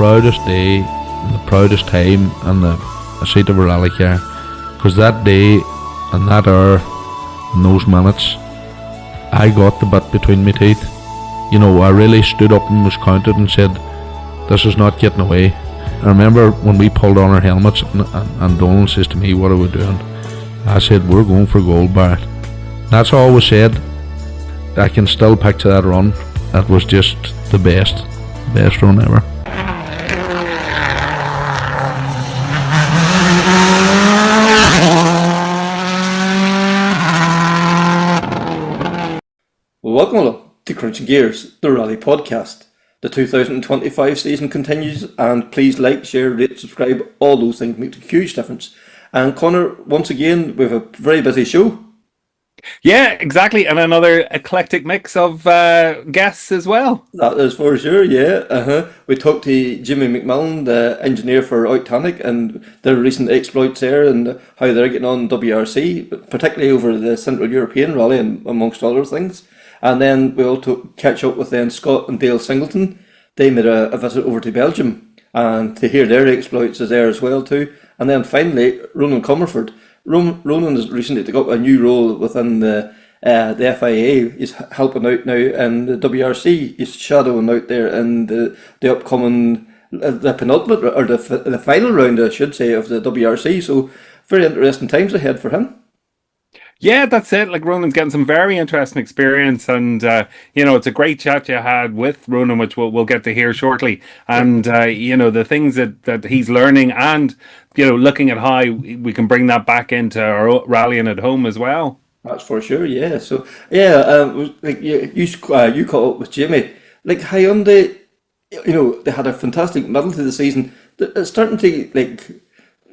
proudest day, and the proudest time in the seat of a rally car, because that day and that hour and those minutes, I got the bit between my teeth. You know, I really stood up and was counted and said, this is not getting away. I remember when we pulled on our helmets and Donald says to me, what are we doing? I said, we're going for gold, Barrett. That's all was said. I can still picture that run. That was just the best run ever. Welcome along to Krunching Gears, the Rally Podcast. The 2025 season continues, and please like, share, rate, subscribe. All those things make a huge difference. And Connor, once again, we have a very busy show. Yeah, exactly, and another eclectic mix of guests as well. That is for sure, yeah. We talked to Jimmy McMillan, the engineer for Tanak, and their recent exploits there and how they're getting on WRC, particularly over the Central European Rally and amongst other things. And then we also catch up with then Scott and Dale Singleton. They made a visit over to Belgium, and to hear their exploits is there as well too. And then finally, Ronan Comerford. Ronan has recently got a new role within the FIA. He's helping out now in the WRC. He's shadowing out there in the upcoming, the penultimate, or the final round, I should say, of the WRC. So very interesting times ahead for him. Yeah, that's it. Like, Ronan's getting some very interesting experience, and it's a great chat you had with Ronan, which we'll get to hear shortly. And the things that he's learning, and looking at how we can bring that back into our rallying at home as well. That's for sure. Yeah. So like you caught up with Jimmy. Like Hyundai, they had a fantastic middle to the season. It's starting to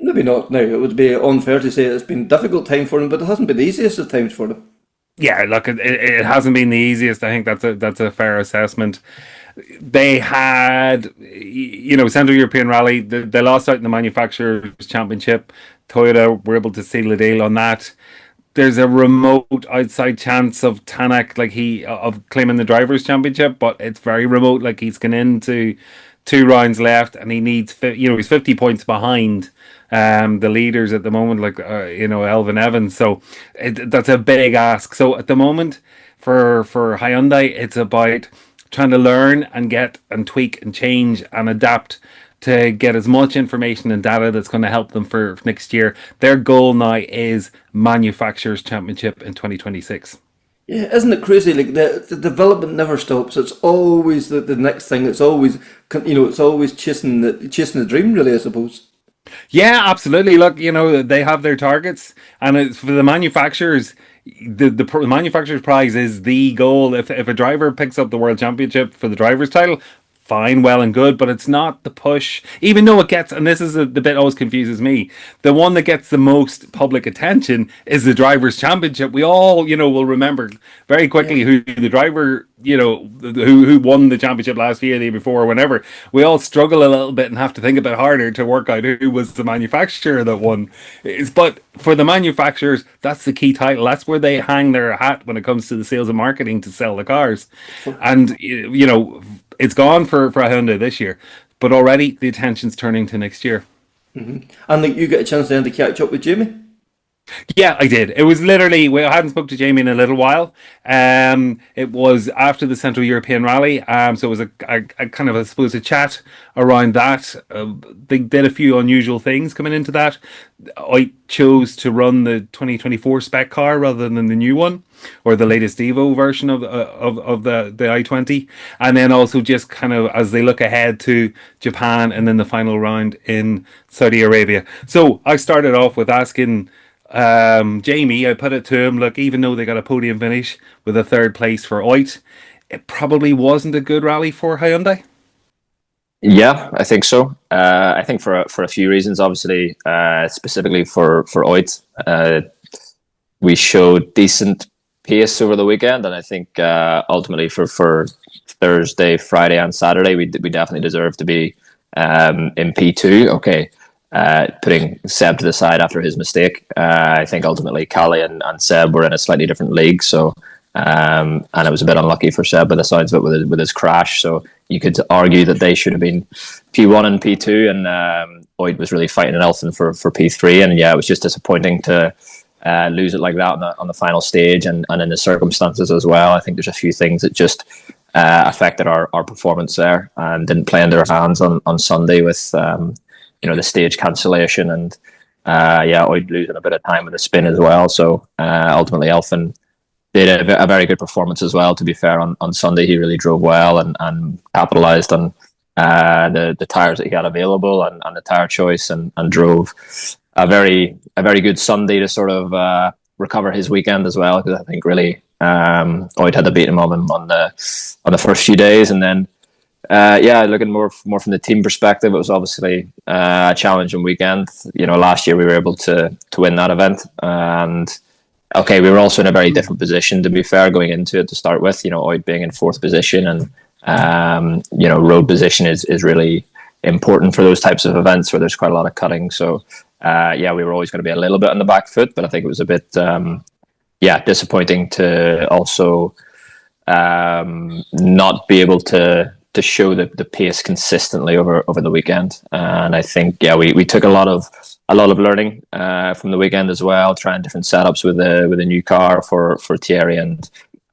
maybe not now. It would be unfair to say it's been a difficult time for them, but it hasn't been the easiest of times for them. Yeah, look, it hasn't been the easiest. I think that's a fair assessment. They had, Central European Rally. They lost out in the Manufacturers' Championship. Toyota were able to seal a deal on that. There's a remote outside chance of Tanak, of claiming the Drivers' Championship, but it's very remote. Like, he's gone into 2 rounds left, and he needs, he's 50 points behind the leaders at the moment, Elvin Evans. So that's a big ask. So at the moment for Hyundai, it's about trying to learn and get and tweak and change and adapt to get as much information and data that's going to help them for next year. Their goal now is Manufacturers' Championship in 2026. Yeah, isn't it crazy? Like the development never stops. It's always the next thing. It's always it's always chasing the dream, really, I suppose. Yeah, absolutely. Look, they have their targets, and it's for the manufacturers. The manufacturer's prize is the goal. If a driver picks up the world championship for the driver's title, fine, well and good, but it's not the push. Even though it gets, and this is the bit always confuses me, the one that gets the most public attention is the Drivers' Championship. We all, will remember very quickly who the driver, who won the championship last year, the year before, whenever. We all struggle a little bit and have to think a bit harder to work out who was the manufacturer that won. But for the manufacturers, that's the key title. That's where they hang their hat when it comes to the sales and marketing to sell the cars. And, it's gone for Hyundai this year, but already the attention's turning to next year. Mm-hmm. And you get a chance then to catch up with Jamie? Yeah, I did. It was literally, I hadn't spoke to Jamie in a little while. It was after the Central European Rally, so it was a kind of, I suppose, a chat around that. They did a few unusual things coming into that. I chose to run the 2024 spec car rather than the new one, or the latest Evo version of the i20, and then also just kind of as they look ahead to Japan and then the final round in Saudi Arabia. So I started off with asking Jamie, I put it to him, look, even though they got a podium finish with a 3rd place for Oit, it probably wasn't a good rally for Hyundai. Yeah, I think so. I think for a few reasons, obviously, specifically for Oit, we showed decent pace over the weekend, and I think ultimately for Thursday, Friday, and Saturday, we definitely deserve to be in P2. Okay. Putting Seb to the side after his mistake, I think ultimately Callie and Seb were in a slightly different league, so and it was a bit unlucky for Seb by the sides of it with his crash. So you could argue that they should have been P1 and P2, and Oid was really fighting in Elton for P3. And yeah, it was just disappointing to lose it like that on the final stage, and in the circumstances as well. I think there's a few things that just affected our performance there and didn't play into our hands on Sunday with the stage cancellation and Oid losing a bit of time with the spin as well. So ultimately Elfyn did a very good performance as well. To be fair, on Sunday he really drove well and capitalised on the tyres that he had available and the tyre choice, and drove a very good Sunday to sort of recover his weekend as well, because I think really Oid had to beat him on the first few days. And then looking more from the team perspective, it was obviously a challenging weekend. Last year we were able to win that event, and we were also in a very different position, to be fair, going into it to start with. Oid being in fourth position, and road position is really important for those types of events where there's quite a lot of cutting. So we were always going to be a little bit on the back foot, but I think it was a bit disappointing to also not be able to show the pace consistently over the weekend. And I think we took a lot of learning from the weekend as well, trying different setups with a new car for Thierry and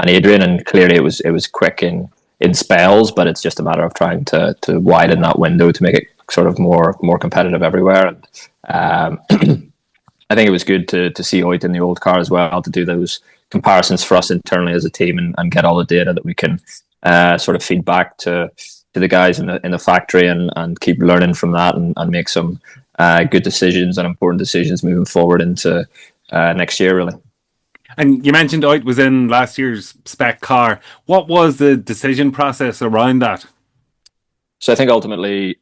Adrian, and clearly it was quick in spells, but it's just a matter of trying to widen that window to make it sort of more competitive everywhere. And I think it was good to see Oid in the old car as well, to do those comparisons for us internally as a team and get all the data that we can sort of feed back to the guys in the factory and keep learning from that and make some good decisions and important decisions moving forward into next year, really. And you mentioned Oid was in last year's spec car. What was the decision process around that? So I think ultimately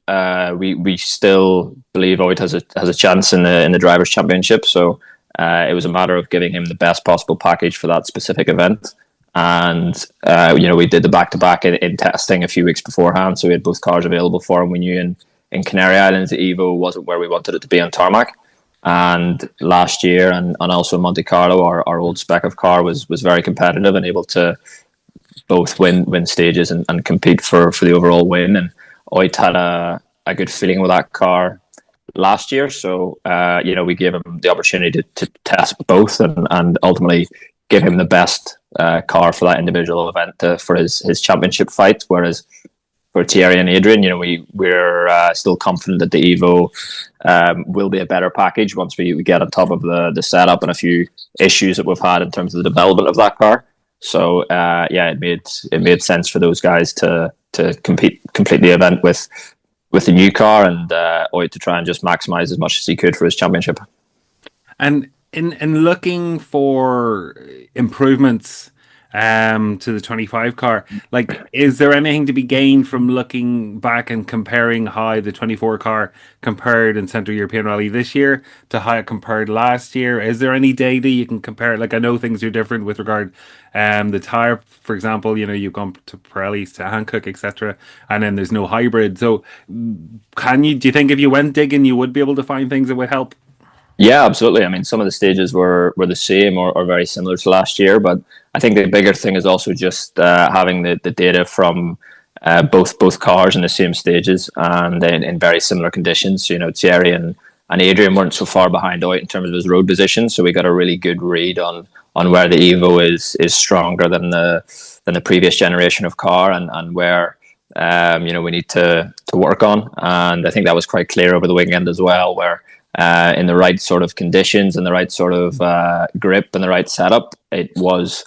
we still believe Oid has a chance in the Drivers' Championship. So it was a matter of giving him the best possible package for that specific event. And we did the back-to-back in testing a few weeks beforehand, so we had both cars available for him. We knew in Canary Islands the Evo wasn't where we wanted it to be on tarmac. And last year and also Monte Carlo, our old spec of car was very competitive and able to both win stages and compete for the overall win. And Oid had a good feeling with that car last year, so we gave him the opportunity to test both and ultimately give him the best car for that individual event for his championship fight. Whereas for Thierry and Adrian, we're still confident that the Evo will be a better package once we get on top of the setup and a few issues that we've had in terms of the development of that car. So it made sense for those guys to complete the event with the new car, and Oid to try and just maximise as much as he could for his championship. And in looking for improvements to the 25 car, like, is there anything to be gained from looking back and comparing how the 24 car compared in Central European Rally this year to how it compared last year? Is there any data you can compare? Like, I know things are different with regard the tire, for example, you've gone to Pirellis, to Hankook, etc., and then there's no hybrid. So do you think if you went digging you would be able to find things that would help? Yeah, absolutely. I mean, some of the stages were the same or very similar to last year, but I think the bigger thing is also just having the data from both cars in the same stages and in very similar conditions. Thierry and Adrian weren't so far behind Oid in terms of his road position, so we got a really good read on where the Evo is stronger than the previous generation of car and where we need to work on. And I think that was quite clear over the weekend as well, where in the right sort of conditions and the right sort of grip and the right setup, it was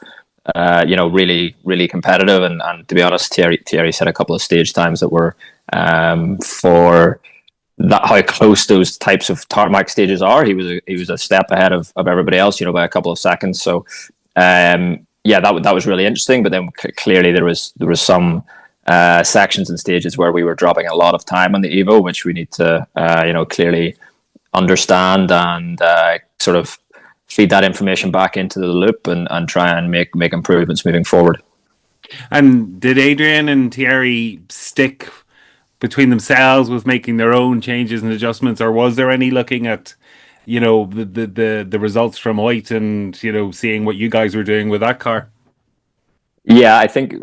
really, really competitive. And to be honest, Thierry set a couple of stage times that were for that how close those types of tarmac stages are. He was a step ahead of everybody else, by a couple of seconds. So that was really interesting. But then clearly there was some sections and stages where we were dropping a lot of time on the Evo, which we need to clearly understand and sort of feed that information back into the loop and try and make improvements moving forward. And did Adrian and Thierry stick between themselves with making their own changes and adjustments, or was there any looking at the results from Oid and seeing what you guys were doing with that car? Yeah, I think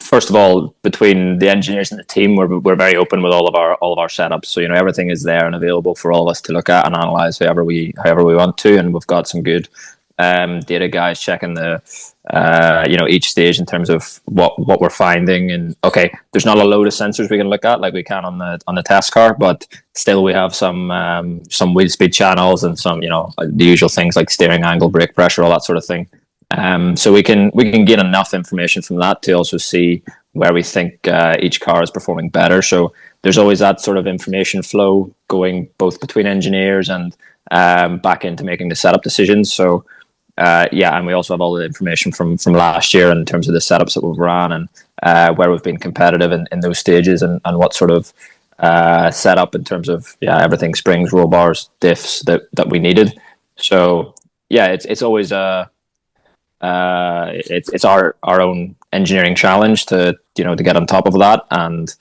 first of all, between the engineers and the team, we're very open with all of our setups. So everything is there and available for all of us to look at and analyze however we want to, and we've got some good data guys checking the each stage in terms of what we're finding. And okay, there's not a load of sensors we can look at like we can on the test car, but still we have some wheel speed channels and some the usual things like steering angle, brake pressure, all that sort of thing. So we can get enough information from that to also see where we think each car is performing better. So there's always that sort of information flow going both between engineers and back into making the setup decisions. So and we also have all the information from last year in terms of the setups that we've run and where we've been competitive in those stages and what sort of setup in terms of everything, springs, roll bars, diffs that we needed. So it's always it's our own engineering challenge to get on top of that. And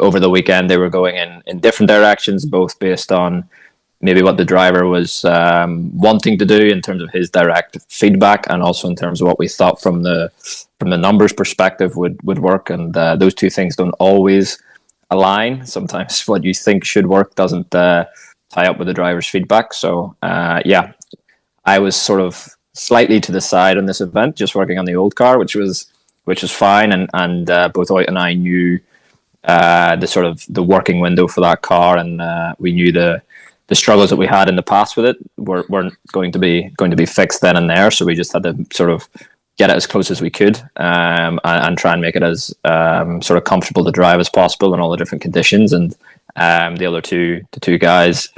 over the weekend they were going in different directions, both based on maybe what the driver was wanting to do in terms of his direct feedback, and also in terms of what we thought from the numbers perspective would work. And those two things don't always align. Sometimes what you think should work doesn't tie up with the driver's feedback. So I was sort of slightly to the side on this event, just working on the old car, which was fine. And both Oit and I knew the working window for that car, and we knew the struggles that we had in the past with it weren't going to be fixed then and there. So we just had to sort of get it as close as we could, and try and make it as sort of comfortable to drive as possible in all the different conditions. And the two guys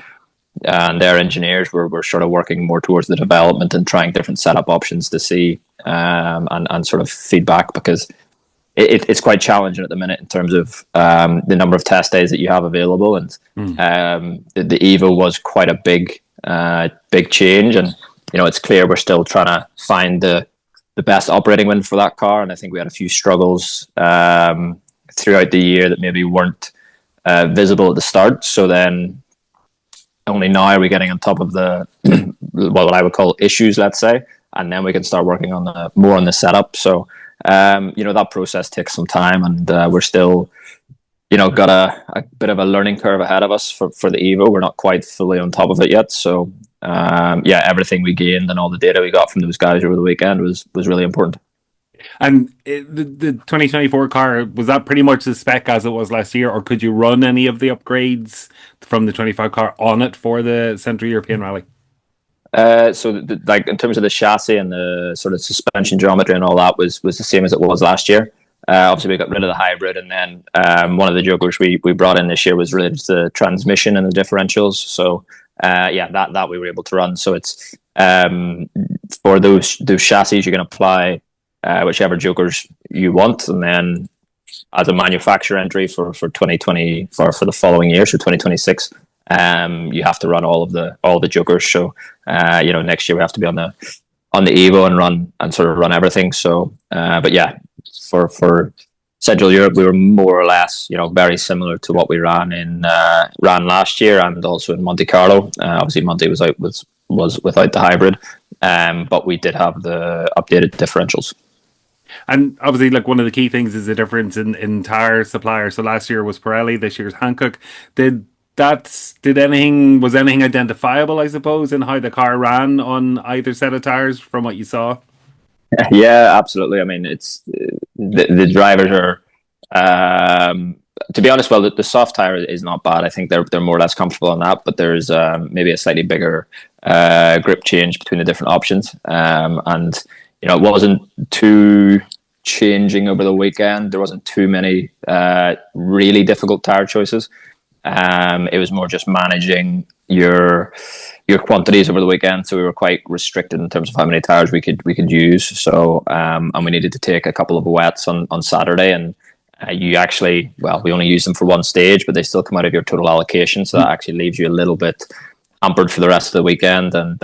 and their engineers were sort of working more towards the development and trying different setup options to see and sort of feedback, because it's quite challenging at the minute in terms of the number of test days that you have available. And the Evo was quite a big change, and it's clear we're still trying to find the best operating wind for that car. And I think we had a few struggles throughout the year that maybe weren't visible at the start. So then only now are we getting on top of the what I would call issues, let's say, and then we can start working on more on the setup. So that process takes some time, and we're still got a bit of a learning curve ahead of us for the Evo. We're not quite fully on top of it yet. So everything we gained and all the data we got from those guys over the weekend was really important. And the 2024 car, was that pretty much the spec as it was last year, or could you run any of the upgrades from the 25 car on it for the Central European Rally? So in terms of the chassis and the sort of suspension geometry and all that was the same as it was last year. Obviously we got rid of the hybrid, and then one of the jokers we brought in this year was related to the transmission and the differentials. So that we were able to run. So it's for those chassis you can apply whichever jokers you want, and then as a manufacturer entry for 2020 for the following year, so 2026, you have to run all the jokers. So next year we have to be on the Evo and sort of run everything. So for Central Europe we were more or less very similar to what we ran last year, and also in Monte Carlo. Obviously Monte was without the hybrid, but we did have the updated differentials. And obviously, like, one of the key things is the difference in tire supplier. So last year was Pirelli, this year's Hankook. Was anything identifiable, I suppose, in how the car ran on either set of tires from what you saw? Yeah, absolutely. I mean, it's the drivers are, to be honest, well, the soft tire is not bad. I think they're more or less comfortable on that, but there's maybe a slightly bigger grip change between the different options, and it wasn't too changing over the weekend. There wasn't too many really difficult tire choices. It was more just managing your quantities over the weekend. So we were quite restricted in terms of how many tires we could use. So and we needed to take a couple of wets on Saturday, and we only use them for one stage, but they still come out of your total allocation. So that actually leaves you a little bit hampered for the rest of the weekend. And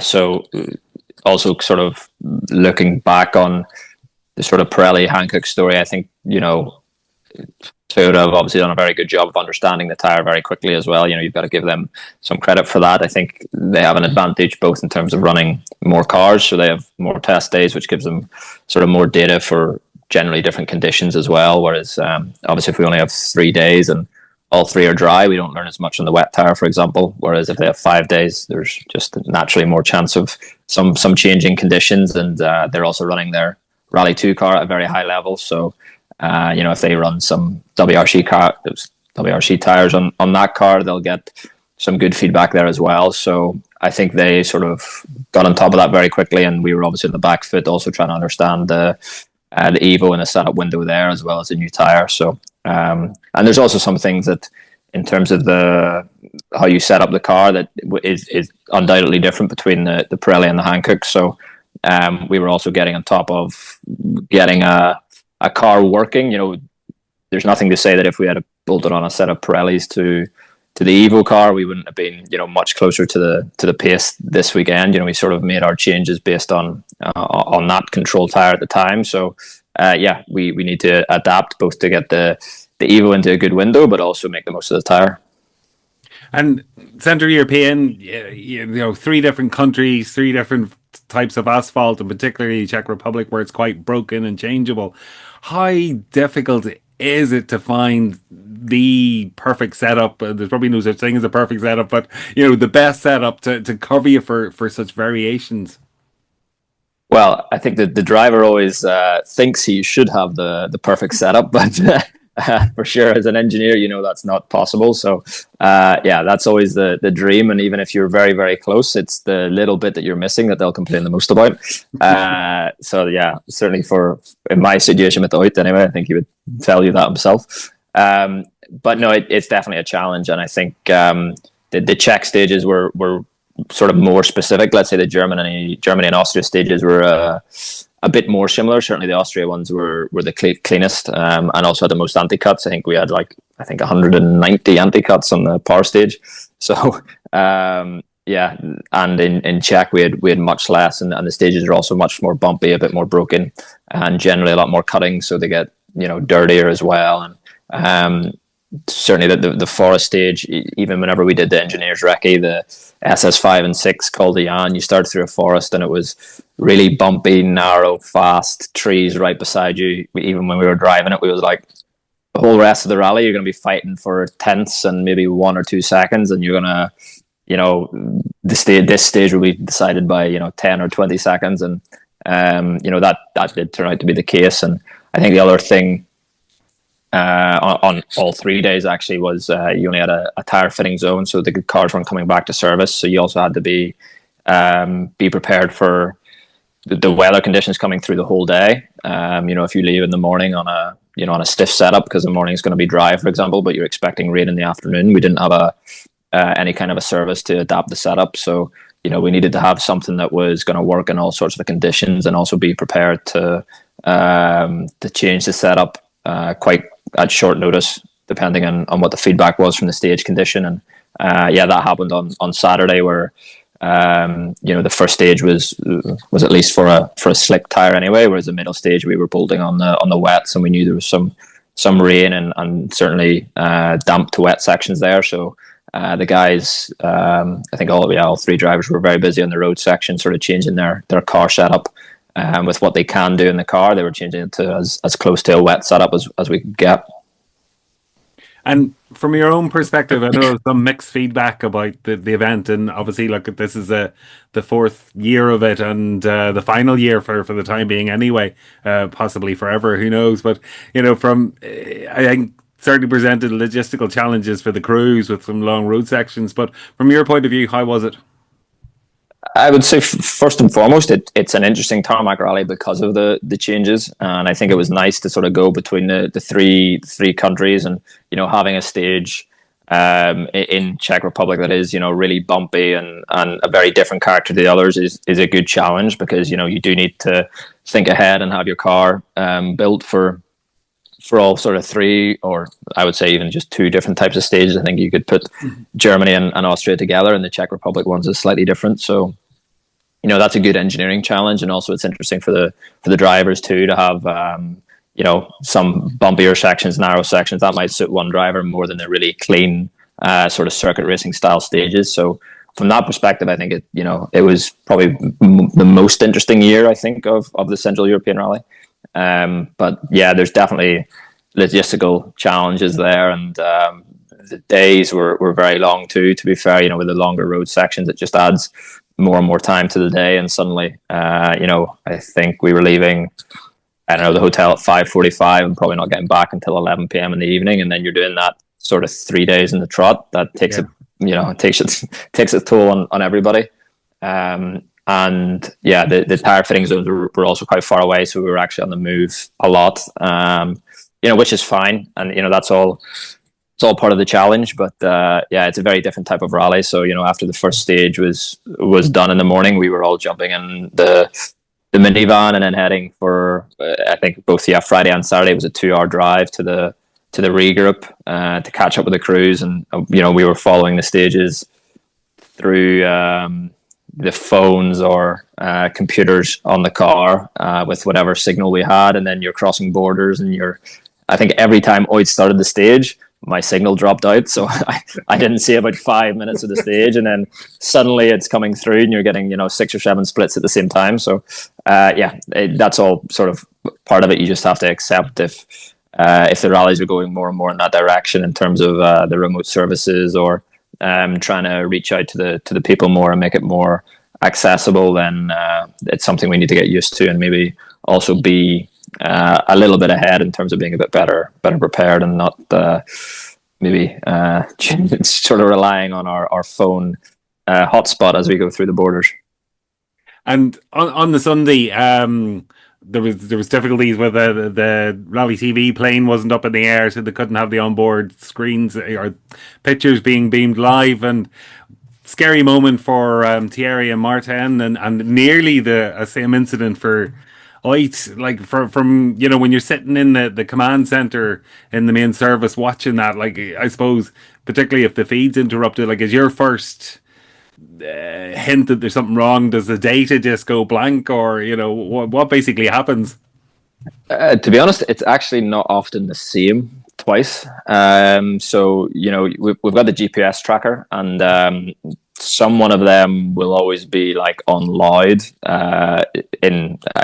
so also sort of looking back on the sort of Pirelli Hankook story, I think Toyota have obviously done a very good job of understanding the tyre very quickly as well. You've got to give them some credit for that. I think they have an advantage both in terms of running more cars, so they have more test days, which gives them sort of more data for generally different conditions as well. Whereas obviously if we only have 3 days and all 3 are dry, we don't learn as much on the wet tyre, for example. Whereas if they have 5 days, there's just naturally more chance of some changing conditions, and they're also running their Rally 2 car at a very high level. So if they run some WRC tires on that car, they'll get some good feedback there as well. So I think they sort of got on top of that very quickly, and we were obviously in the back foot, also trying to understand the Evo and the setup window there, as well as the new tire. So and there's also some things that, in terms of how you set up the car, that is undoubtedly different between the Pirelli and the Hankook. So we were also getting on top of getting a car working. There's nothing to say that if we had bolted on a set of Pirellis to the Evo car, we wouldn't have been much closer to the pace this weekend. We sort of made our changes based on that control tire at the time. So we need to adapt both to get the Evo into a good window, but also make the most of the tire. And Central European, 3 different countries, 3 different types of asphalt, and particularly Czech Republic, where it's quite broken and changeable. How difficult is it to find the perfect setup? There's probably no such thing as a perfect setup, but the best setup to cover you for such variations. Well, I think that the driver always thinks he should have the perfect setup, but for sure, as an engineer, that's not possible. So, that's always the dream. And even if you're very, very close, it's the little bit that you're missing that they'll complain the most about. Certainly in my situation with the Oit anyway, I think he would tell you that himself. But no, it's definitely a challenge. And I think the Czech stages were sort of more specific. Let's say the Germany and Austria stages were a bit more similar. Certainly the Austria ones were the cleanest, and also had the most anti-cuts. I think we had 190 anti-cuts on the power stage. So and in Czech we had much less, and the stages are also much more bumpy, a bit more broken, and generally a lot more cutting, so they get dirtier as well. And certainly the forest stage, even whenever we did the engineers recce, the SS5 and 6 called the Jan, you started through a forest and it was really bumpy, narrow, fast, trees right beside you. Even when we were driving it, we was like, the whole rest of the rally you're going to be fighting for tenths and maybe 1 or 2 seconds, and you're going to this stage will be decided by 10 or 20 seconds, and that did turn out to be the case. And I think the other thing on all 3 days actually was you only had a tire fitting zone, so the cars weren't coming back to service, so you also had to be prepared for the weather conditions coming through the whole day. If you leave in the morning on a stiff setup, because the morning is going to be dry, for example, but you're expecting rain in the afternoon, we didn't have any kind of a service to adapt the setup. So we needed to have something that was going to work in all sorts of conditions, and also be prepared to change the setup quite at short notice, depending on what the feedback was from the stage condition. And that happened on Saturday, where the first stage was at least for a slick tire anyway, whereas the middle stage we were bolting on the wets, and we knew there was some rain and certainly damp to wet sections there. So the guys, I think all 3 drivers were very busy on the road section, sort of changing their car setup. With what they can do in the car, they were changing it to as close to a wet setup as we could get. And from your own perspective, I know some mixed feedback about the event, and obviously, this is the 4th year of it, and the final year for the time being anyway, possibly forever, who knows. But I think certainly presented logistical challenges for the crews with some long road sections. But from your point of view, how was it? I would say first and foremost, it's an interesting tarmac rally because of the changes, and I think it was nice to sort of go between the three countries, and having a stage in Czech Republic that is really bumpy and a very different character to the others is a good challenge, because you do need to think ahead and have your car built for all sort of 3, or I would say even just 2 different types of stages. I think you could put Germany and Austria together, and the Czech Republic ones is slightly different. So, that's a good engineering challenge, and also it's interesting for the drivers too to have some bumpier sections, narrow sections that might suit one driver more than the really clean sort of circuit racing style stages. So from that perspective, I think it was probably the most interesting year, I think, of the Central European Rally. But yeah, there's definitely logistical challenges there, and the days were very long too. To be fair, with the longer road sections, it just adds more and more time to the day. And suddenly, I think we were leaving, I don't know, the hotel at 5:45 and probably not getting back until 11 p.m. in the evening. And then you're doing that sort of 3 days in the trot. That takes it takes a toll on everybody. And yeah, the tire fitting zones were also quite far away, so we were actually on the move a lot. Which is fine, and that's all. It's all part of the challenge, but yeah, it's a very different type of rally. So after the first stage was done in the morning, we were all jumping in the minivan and then heading for I think both Friday and Saturday was a 2-hour drive to the regroup to catch up with the crews, and we were following the stages through the phones or computers on the car with whatever signal we had, and then you're crossing borders, and I think every time Oid started the stage, my signal dropped out, so I didn't see about 5 minutes of the stage, and then suddenly it's coming through, and you're getting 6 or 7 splits at the same time. So that's all sort of part of it. You just have to accept if the rallies are going more and more in that direction in terms of the remote services or trying to reach out to the people more and make it more accessible, then it's something we need to get used to, and maybe also be a little bit ahead in terms of being a bit better prepared, and not maybe sort of relying on our phone hotspot as we go through the borders. And on the Sunday, there was difficulties with the Rally TV plane wasn't up in the air, so they couldn't have the onboard screens or pictures being beamed live, and scary moment for Thierry and Martin, and nearly the same incident for Oit, like from when you're sitting in the command center in the main service watching that, like I suppose particularly if the feed's interrupted, like is your first hint that there's something wrong? Does the data just go blank, or what basically happens? To be honest, it's actually not often the same twice. So we've got the GPS tracker, and one of them will always be like on loud.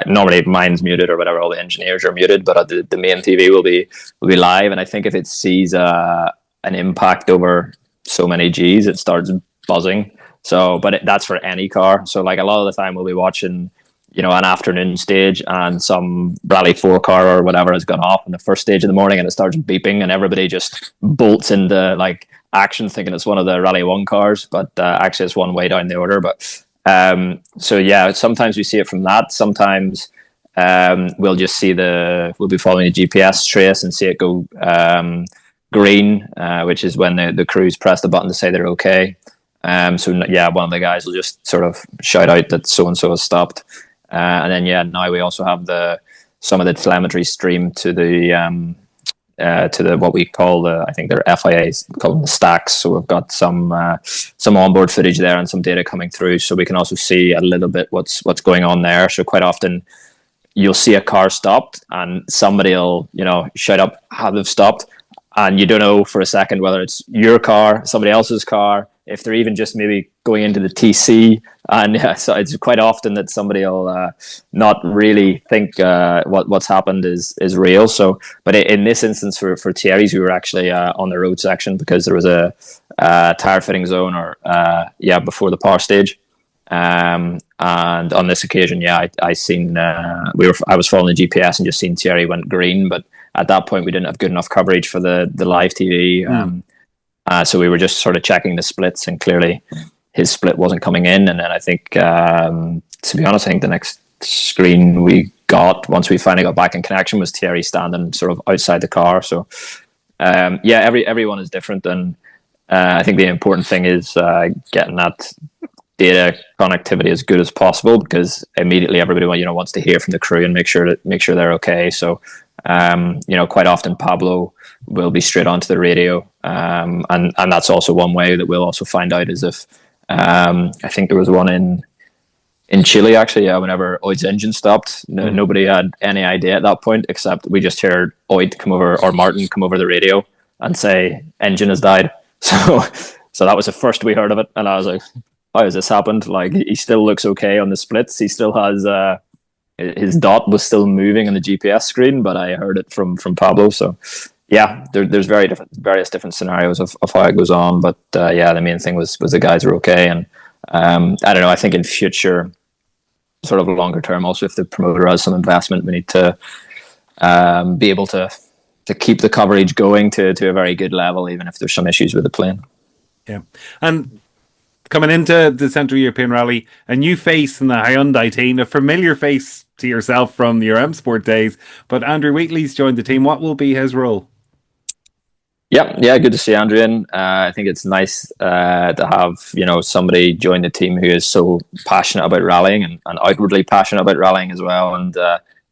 Normally mine's muted or whatever. All the engineers are muted, but the main TV will be live. And I think if it sees an impact over so many Gs, it starts buzzing. So, but that's for any car. So, like a lot of the time, we'll be watching, an afternoon stage, and some Rally 4 car or whatever has gone off in the first stage of the morning, and it starts beeping, and everybody just bolts into like action, thinking it's one of the Rally 1 cars, but actually it's one way down the order. But so yeah, sometimes we see it from that. Sometimes we'll just see we'll be following a GPS trace and see it go green, which is when the crews press the button to say they're okay. So yeah, one of the guys will just sort of shout out that so and so has stopped, and then now we also have some of the telemetry streamed to the what we call I think they're FIAs, call them the stacks. So we've got some onboard footage there and some data coming through, so we can also see a little bit what's going on there. So quite often you'll see a car stopped, and somebody will shout up how they've stopped, and you don't know for a second whether it's your car, somebody else's car, if they're even just maybe going into the TC. And so it's quite often that somebody will not really think what's happened is real. So, but in this instance for Thierry's, we were actually on the road section because there was a tire fitting zone before the power stage. And on this occasion, I seen I was following the GPS and just seen Thierry went green, but at that point we didn't have good enough coverage for the live TV. So we were just sort of checking the splits, and clearly his split wasn't coming in. And then I think, to be honest, I think the next screen we got once we finally got back in connection was Thierry standing sort of outside the car. So everyone is different, and I think the important thing is getting that data connectivity as good as possible, because immediately everybody wants to hear from the crew and make sure they're okay. So quite often Pablo will be straight onto the radio, and that's also one way that we'll also find out is if I think there was one In Chile, actually, yeah, whenever Oid's engine stopped, nobody had any idea at that point, except we just heard Oid come over, or Martin come over the radio and say, engine has died. So that was the first we heard of it. And I was like, how has this happened? Like, he still looks okay on the splits. He still has, his dot was still moving on the GPS screen, but I heard it from Pablo. So yeah, there's various different scenarios of how it goes on. But yeah, the main thing was the guys were okay. And I don't know, I think in future, sort of longer term, also if the promoter has some investment, we need to be able to keep the coverage going to a very good level, even if there's some issues with the plane. Yeah. And coming into the Central European Rally, a new face in the Hyundai team, a familiar face to yourself from your M Sport days, but Andrew Wheatley's joined the team. What will be his role? Yeah, good to see Andrew in. I think it's nice to have somebody join the team who is so passionate about rallying and outwardly passionate about rallying as well. And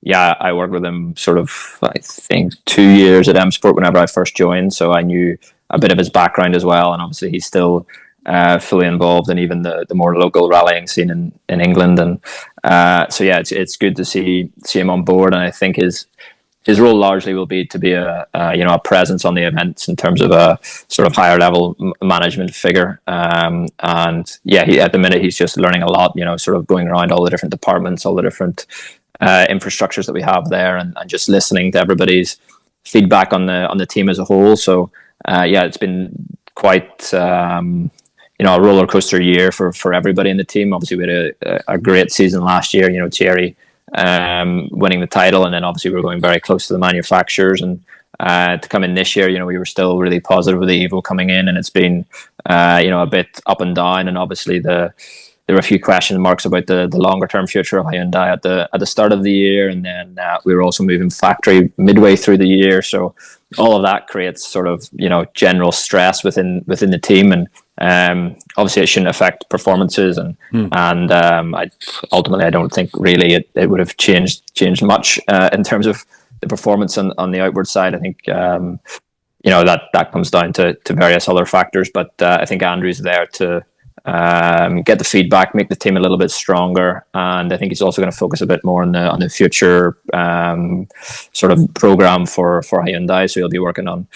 yeah, I worked with him sort of, I think, 2 years at M Sport whenever I first joined, so I knew a bit of his background as well. And obviously, he's still fully involved in even the more local rallying scene in England. And so yeah, it's good to see him on board. And I think his role largely will be to be a presence on the events in terms of a sort of higher level management figure. And yeah, at the minute he's just learning a lot. Sort of going around all the different departments, all the different infrastructures that we have there, and just listening to everybody's feedback on the team as a whole. So yeah, it's been quite a roller coaster year for everybody in the team. Obviously, we had a great season last year. Thierry winning the title, and then obviously we were going very close to the manufacturers. And to come in this year, we were still really positive with the Evo coming in, and it's been a bit up and down. And obviously there were a few question marks about the longer term future of Hyundai at the start of the year, and then we were also moving factory midway through the year. So all of that creates sort of general stress within the team, and obviously it shouldn't affect performances. And ultimately I don't think really it would have changed much in terms of the performance on the outward side. I think that comes down to various other factors, but I think Andrew's there to get the feedback, make the team a little bit stronger, and I think he's also going to focus a bit more on the future sort of program for Hyundai. So he'll be working on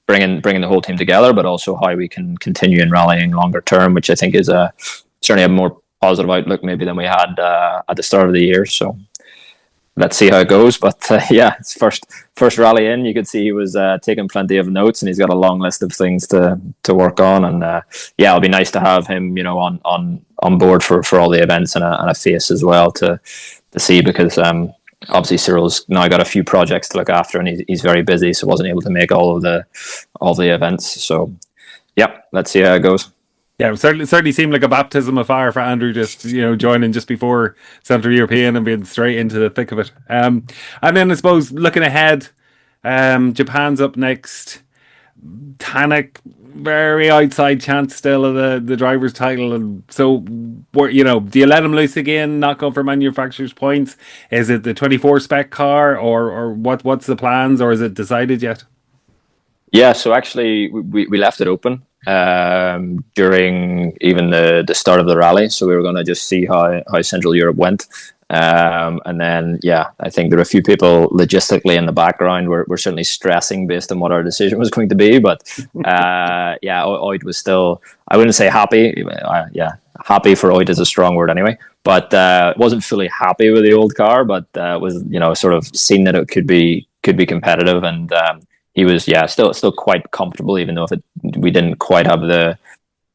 bringing the whole team together, but also how we can continue in rallying longer term, which I think is certainly a more positive outlook maybe than we had at the start of the year. So let's see how it goes. But yeah, it's first rally in. You could see he was taking plenty of notes, and he's got a long list of things to work on. And yeah, it'll be nice to have him, on board for all the events, and a face as well to see, because obviously Cyril's now got a few projects to look after, and he's very busy, so wasn't able to make all the events. So yeah, let's see how it goes. Yeah, it certainly seemed like a baptism of fire for Andrew, just joining just before Central European and being straight into the thick of it. And then I suppose looking ahead, Japan's up next. Tanak, very outside chance still of the driver's title, and so do you let him loose again, not go for manufacturers' points? Is it the 24 spec car, or what's the plans, or is it decided yet? Yeah, so actually we left it open during even the start of the rally, so we were going to just see how Central Europe went. And then, yeah, I think there were a few people logistically in the background were certainly stressing based on what our decision was going to be. But yeah, Oid was still, I wouldn't say happy. Happy for Oid is a strong word anyway. But wasn't fully happy with the old car, but was sort of seen that it could be competitive, and he was still quite comfortable, even though we didn't quite have the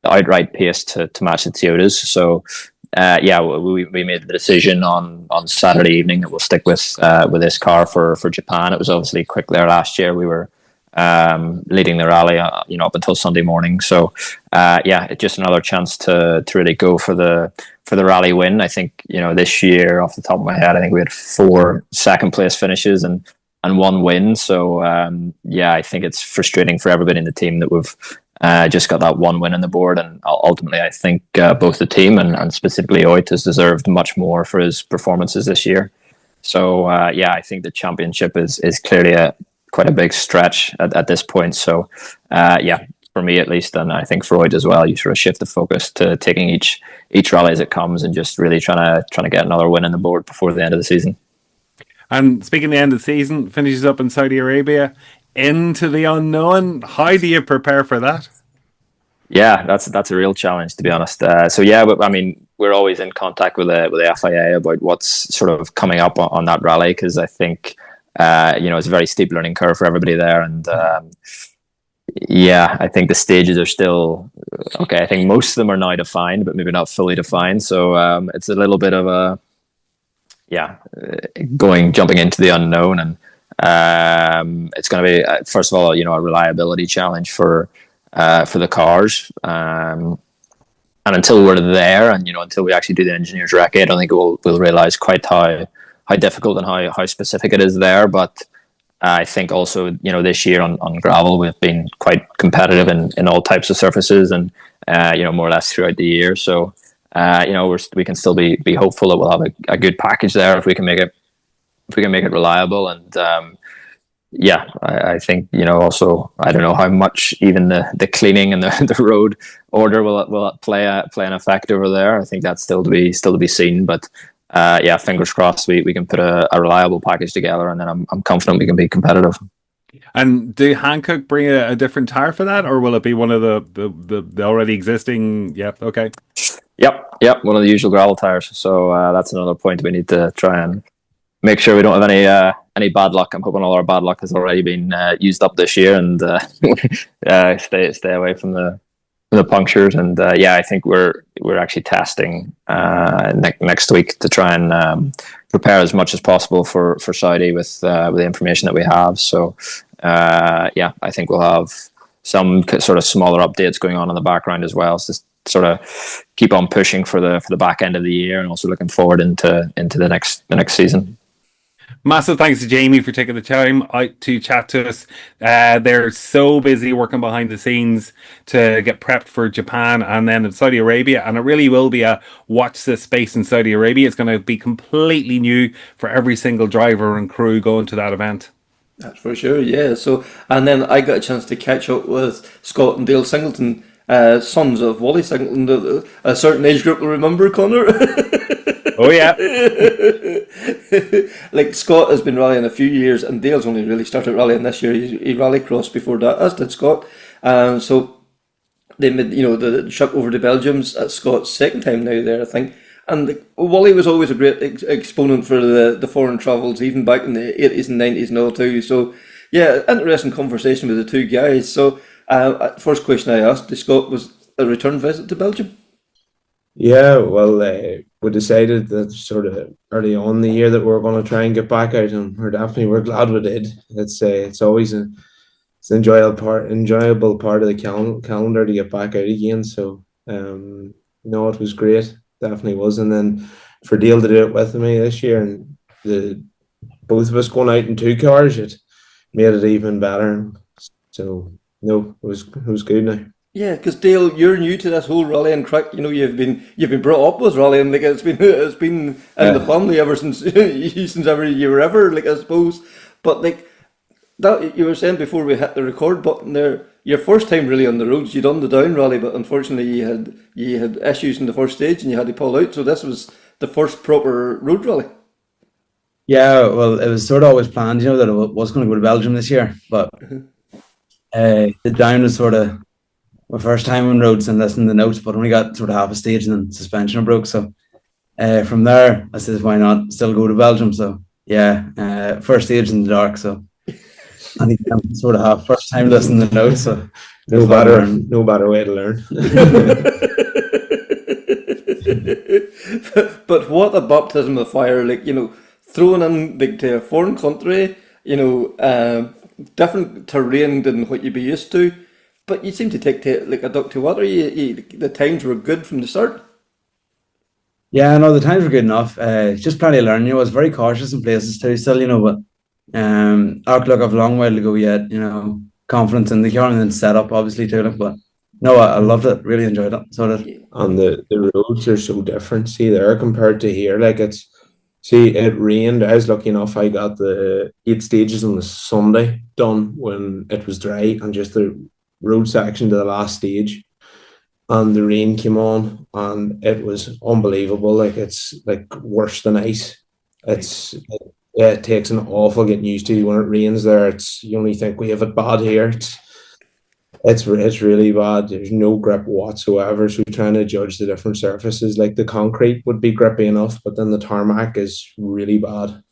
outright pace to match the Toyotas. So. We made the decision on Saturday evening that we'll stick with this car for Japan. It was obviously quick there last year. We were leading the rally, up until Sunday morning. So it's just another chance to really go for the rally win. I think this year, off the top of my head, I think we had 4 second place finishes and 1 win. So I think it's frustrating for everybody in the team that we've just got that 1 win on the board, and ultimately I think both the team and specifically Oit has deserved much more for his performances this year. So I think the championship is clearly quite a big stretch at this point. So from for me at least, and I think for Oid as well. You sort of shift the focus to taking each rally as it comes and just really trying to get another win on the board before the end of the season. And speaking of the end of the season, finishes up in Saudi Arabia, into the unknown. How do you prepare for that? Yeah, that's a real challenge, to be honest. So yeah, but I mean, we're always in contact with the FIA about what's sort of coming up on that rally, because I think it's a very steep learning curve for everybody there, and yeah, I think the stages are still okay. I think most of them are now defined, but maybe not fully defined. So it's a little bit of a jumping into the unknown, and it's going to be first of all, a reliability challenge for the cars, and until we're there, and until we actually do the engineer's recce, I don't think we'll realize quite how difficult and how specific it is there. But I think also this year on gravel we've been quite competitive in all types of surfaces, and more or less throughout the year. So we can still be hopeful that we'll have a good package there if we can make it reliable. And I think also, I don't know how much even the cleaning and the road order will play an effect over there. I think that's still to be seen, but fingers crossed we can put a reliable package together, and then I'm confident we can be competitive. And do Hankook bring a different tire for that, or will it be one of the already existing? Yep. Okay. Yep. One of the usual gravel tires. So that's another point we need to try and make sure we don't have any bad luck. I'm hoping all our bad luck has already been used up this year, and stay away from the punctures. And I think we're actually testing next week to try and prepare as much as possible for Saudi with the information that we have. So I think we'll have some sort of smaller updates going on in the background as well, so just sort of keep on pushing for the back end of the year, and also looking forward into the next season. Massive thanks to Jamie for taking the time out to chat to us. They're so busy working behind the scenes to get prepped for Japan and then in Saudi Arabia, and it really will be a watch this space in Saudi Arabia. It's going to be completely new for every single driver and crew going to that event. That's for sure, yeah. So, and then I got a chance to catch up with Scott and Dale Singleton, sons of Wally Singleton, a certain age group will remember, Connor. Oh yeah. Like, Scott has been rallying a few years, and Dale's only really started rallying this year. He rallycrossed before that, as did Scott. So they made the trip over to Belgium's at Scott's second time now there, I think. And Wally was always a great exponent for the foreign travels, even back in the 80s and 90s and all too. So yeah, interesting conversation with the two guys. So first question I asked to Scott was a return visit to Belgium. Yeah, well, we decided that sort of early on in the year that we were going to try and get back out, and we're glad we did. It's always an enjoyable part of the calendar to get back out again. So it was great, definitely was. And then for Dale to do it with me this year, and both of us going out in two cars, it made it even better. So it was good now. Yeah, because Dale, you're new to this whole rallying crack. You've been brought up with rallying. Like, it's been in the family ever since ever you were ever, like, I suppose. But like that, you were saying before we hit the record button there, your first time really on the roads, you'd done the down rally, but unfortunately you had issues in the first stage and you had to pull out. So this was the first proper road rally. Yeah, well, it was sort of always planned, that I was going to go to Belgium this year, but the down was sort of my first time on roads and listening to the notes, but only got sort of half a stage and then suspension broke. So from there, I said, why not still go to Belgium? So yeah, first stage in the dark. So I think I'm sort of half first time listening to the notes. So no better way to learn. But what a baptism of fire! Like, throwing in like to a foreign country, different terrain than what you'd be used to. But you seem to take like a duck to water. The times were good from the start. Yeah, no, the times were good enough. Just plenty of learning. I was very cautious in places too still, but look, I've a long way to go yet, confidence in the car and then set up obviously too. But no, I loved it, really enjoyed it. So did. And the roads are so different, see, there compared to here. Like, it rained. I was lucky enough, I got the 8 stages on the Sunday done when it was dry, and just the road section to the last stage, and the rain came on, and it was unbelievable. Like, it's like worse than ice. It takes an awful getting used to when it rains there. You only think we have it bad here. It's really bad. There's no grip whatsoever. So trying to judge the different surfaces, like the concrete would be grippy enough, but then the tarmac is really bad.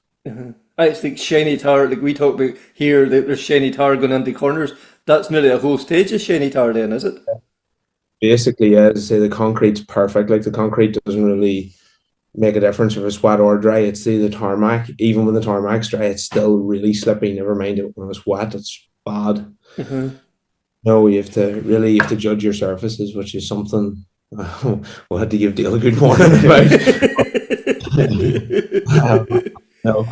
It's like shiny tar, like we talk about here, there's shiny tar going into corners. That's nearly a whole stage of shiny tar then, is it? Basically, yeah, to say the concrete's perfect. Like, the concrete doesn't really make a difference if it's wet or dry. It's the tarmac. Even when the tarmac's dry, it's still really slippy. Never mind it when it's wet, it's bad. No, you have to judge your surfaces, which is something we'll have to give Dale a good warning about. No.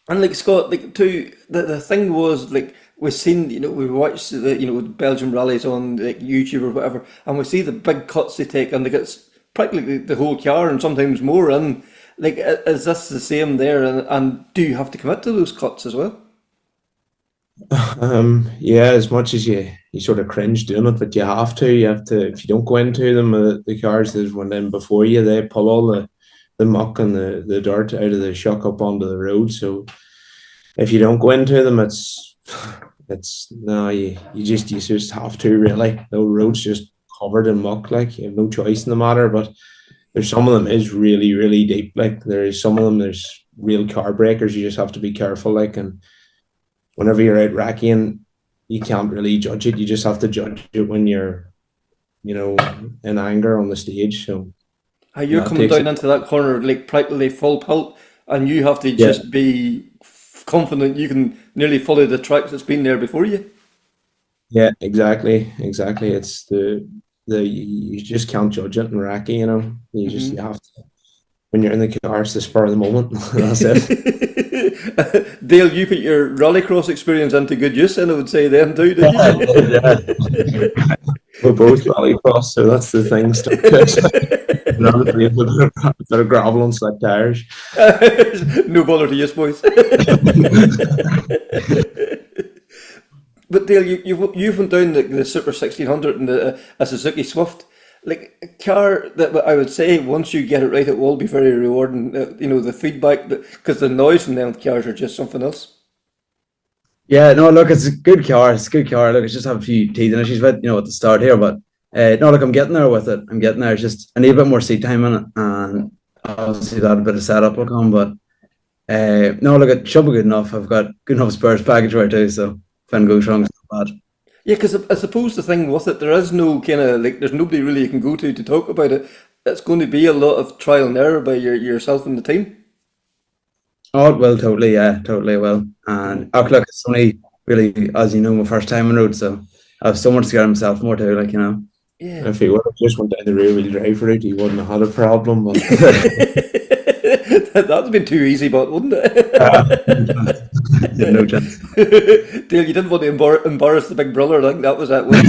And like Scott, like too, the thing was like we've seen, we watched the Belgian rallies on like YouTube or whatever, and we see the big cuts they take, and they get practically the whole car and sometimes more. And like, is this the same there? And do you have to commit to those cuts as well? Yeah, as much as you sort of cringe doing it, but you have to. If you don't go into them, the cars that went in before you, they pull all the muck and the dirt out of the shock up onto the road. So if you don't go into them, you just have to, really. The road's just covered in muck, like, you have no choice in the matter. But there's some of them is really, really deep. Like, there's real car breakers. You just have to be careful, like, and whenever you're out racking, you can't really judge it. You just have to judge it when you're, in anger on the stage. So you're coming down into that corner like practically full pelt, and you have to just be confident you can nearly follow the tracks that's been there before you. Yeah, exactly. It's you just can't judge it in Racky, you have to, when you're in the car, it's the spur of the moment. That's it. Dale, you put your rallycross experience into good use, and I would say then too, did you? Yeah. We're both rallycross, so that's the thing. A bit of gravel and slick tires. No bother to you, boys. But Dale, you've went down the Super 1600 and a Suzuki Swift, like a car that I would say once you get it right, it will be very rewarding. The feedback, because the noise from them cars are just something else. Yeah, no, look, it's a good car. Look, it's just have a few teething issues with, at the start here, but no, look, I'm getting there with it. It's just I need a bit more seat time in it, and obviously that a bit of setup will come. But no, look, it should be good enough. I've got good enough spares package right too, so if anything goes wrong, it's not bad. Yeah, because I suppose the thing with it, there is no kind of there's nobody really you can go to talk about it. It's going to be a lot of trial and error by yourself and the team. Oh, it will, totally, yeah, totally will. And look, it's only really, as you know, my first time on road, so I have so much to get myself more too, Yeah. If he would have just went down the rear wheel drive route, he wouldn't have had a problem. But that'd have been too easy, but wouldn't it? No chance. Dale, you didn't want to embarrass the big brother. I think that was that one.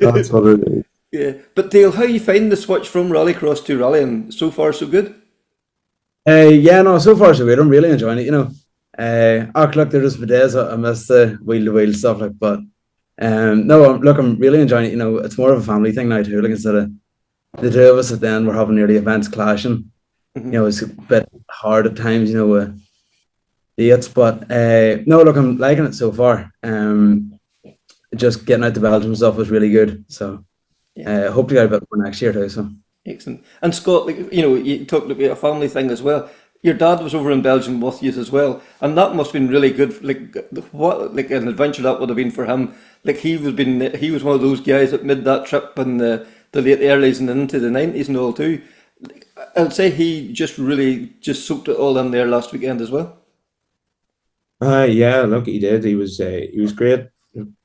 That's what it is. Yeah, but Dale, how you find the switch from rallycross to rallying? So far, so good. Yeah, no, so far so good. I'm really enjoying it. Look, there's just the days I miss the wheel-to-wheel stuff, but no, I'm really enjoying it. It's more of a family thing now too. Like, instead of the two of us at the end, we're having nearly events clashing. It's a bit hard at times, with dates, but no, look, I'm liking it so far. Just getting out to Belgium and stuff was really good. So. Hope to get a bit more next year too. So excellent. And Scott, you talked about a family thing as well. Your dad was over in Belgium with you as well, and that must have been really good. Like an adventure that would have been for him. Like he was one of those guys that made that trip in the late 80s and into the 90s and all too. I'd say he just soaked it all in there last weekend as well. Yeah, look, he did. He was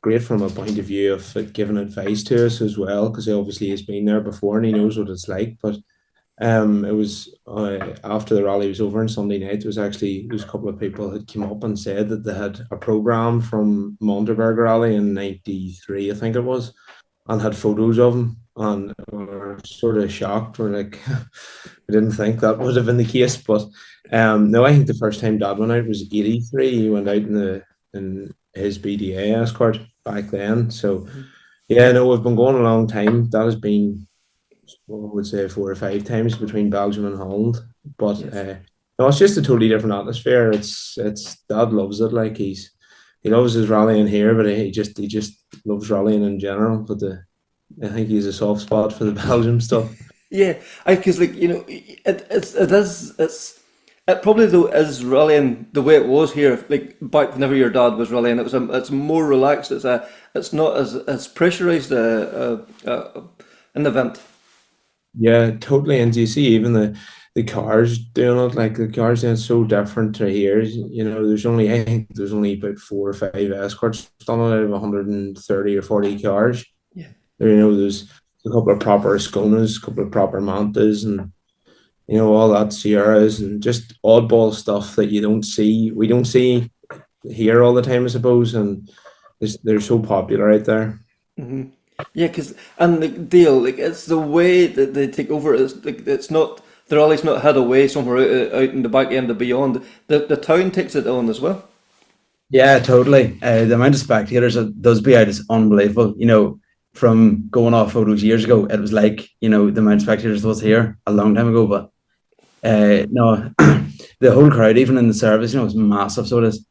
great from a point of view of giving advice to us as well, because he obviously has been there before and he knows what it's like. But it was after the rally was over on Sunday night, there was a couple of people that came up and said that they had a program from Monterberg Rally in '93, I think it was, and had photos of him, and were sort of shocked. We're like, we didn't think that would have been the case. But no, I think the first time Dad went out was '83. He went out in his BDA escort back then. So yeah, no, we've been going a long time. That has been, well, I would say, 4 or 5 times between Belgium and Holland. But no, it's just a totally different atmosphere. It's Dad loves it. Like he loves his rallying here, but he just loves rallying in general. But I think he's a soft spot for the Belgium stuff. Yeah, because like it probably though is rallying the way it was here. Like back whenever your dad was rallying, it's more relaxed. It's not as pressurized an event. Yeah, totally. And you see even the cars doing it, like the cars doing it so different to here. You know, I think there's only about 4 or 5 escorts done out of 130 or 40 cars. Yeah. You know, there's a couple of proper Skonas, a couple of proper Mantas, and you know, all that Sierras and just oddball stuff that we don't see here all the time, I suppose, and they're so popular out there. Mm-hmm. Yeah, and like Dale, like it's the way that they take over. It's like the rally's not had away somewhere out in the back end of beyond. The town takes it on as well. Yeah, totally. The amount of spectators that does be out is unbelievable. You know, from going off photos years ago, it was like, you know, the amount of spectators that was here a long time ago. But no, the whole crowd, even in the service, you know, it's massive. So it is.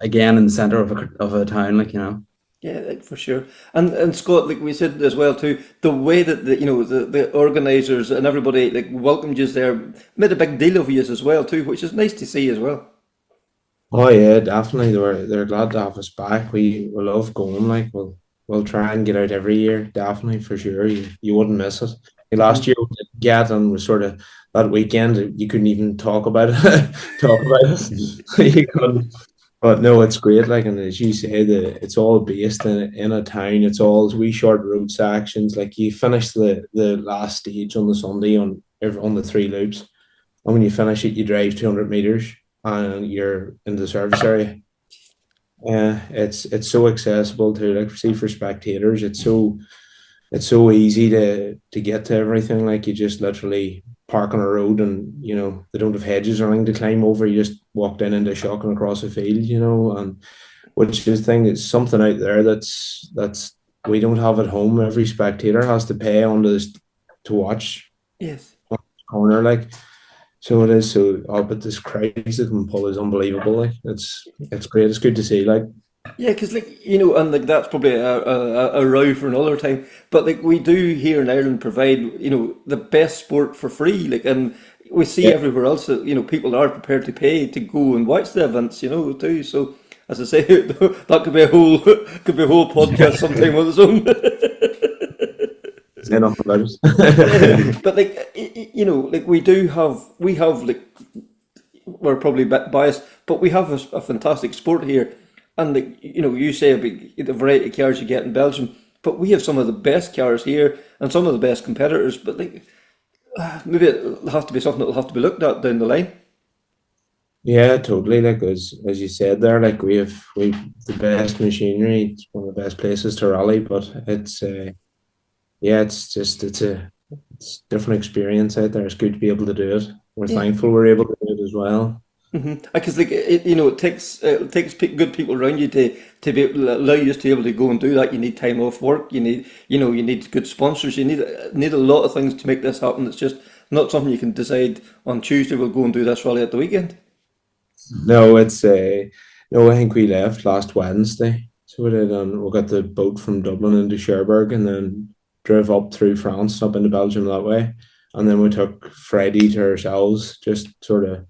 Again, in the centre of a town, like, you know. Yeah, like, for sure. And Scott, like we said as well too, the way that the organisers and everybody like welcomed you there, made a big deal of you as well too, which is nice to see as well. Oh yeah, definitely. They're glad to have us back. We love going. Like we'll try and get out every year. Definitely, for sure. You wouldn't miss it. Last year we didn't get, and was sort of that weekend you couldn't even talk about it. You couldn't. But no, it's great. Like, and as you say, it's all based in a town. It's all wee short road sections. Like you finish the last stage on the Sunday on the 3 loops, and when you finish it, you drive 200 meters and you're in the service area. It's so accessible to, like, see, for spectators. It's so easy to get to everything. Like you just literally park on a road, and you know they don't have hedges or anything to climb over. You just walked into a shock and across a field, you know, and which is thing, it's something out there that's we don't have at home. Every spectator has to pay on this to watch. Yes. Corner, like, so it is. So but this crowd that can pull is unbelievable. Like it's great. It's good to see. Like. Yeah, because like, you know, and like that's probably a row for another time. But like we do here in Ireland provide, you know, the best sport for free. Like, and we see everywhere else that, you know, people are prepared to pay to go and watch the events, you know, too. So as I say, that could be a whole podcast sometime on its own. Say nothing about it. But like, you know, like we have like, we're probably a bit biased, but we have a fantastic sport here. And like, you know, you say about the variety of cars you get in Belgium, but we have some of the best cars here and some of the best competitors. But like, maybe it'll have to be something that'll have to be looked at down the line. Yeah, totally. Like as you said there, like we've the best machinery. It's one of the best places to rally, but it's it's a different experience out there. It's good to be able to do it. We're thankful we're able to do it as well. Because like it takes good people around you to be able to allow you to be able to go and do that. You need time off work. You need good sponsors. You need a lot of things to make this happen. It's just not something you can decide on Tuesday. We'll go and do this rally at the weekend. No, it's no. I think we left last Wednesday, so we did. We got the boat from Dublin into Cherbourg, and then drove up through France, up into Belgium that way, and then we took Friday to ourselves, just sort of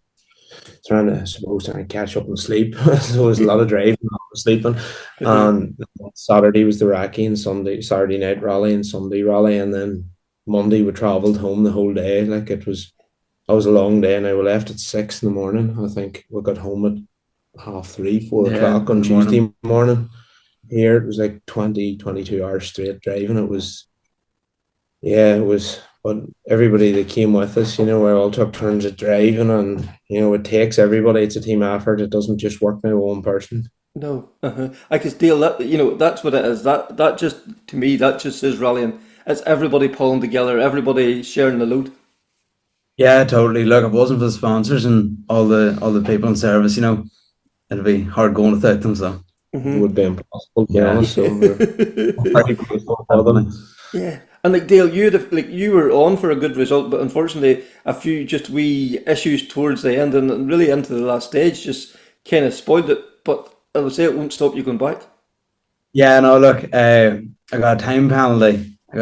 trying to catch up and sleep. So it was a lot of driving, a lot of sleeping. And Saturday was the Raki, and Saturday night rally and Sunday rally, and then Monday we travelled home the whole day. Like that was a long day, and I left at 6 in the morning. I think we got home at 3:30, 4 o'clock on Tuesday morning. Here it was like 22 hours straight driving. It was. But everybody that came with us, you know, we all took turns at driving, and you know, it takes everybody. It's a team effort. It doesn't just work by one person. No, I can steal that. You know, that's what it is. That just, to me, that just is rallying. it's everybody pulling together, everybody sharing the load. Yeah, totally. Look, if it wasn't for the sponsors and all the people in service, it'd be hard going without them. So It would be impossible, to be Yeah. honest. So we're very grateful for them. Yeah, and like Dale, you were on for a good result, but unfortunately, a few just wee issues towards the end and really into the last stage just kind of spoiled it. But I would say it won't stop you going back. Yeah, no, look, I got a time penalty. I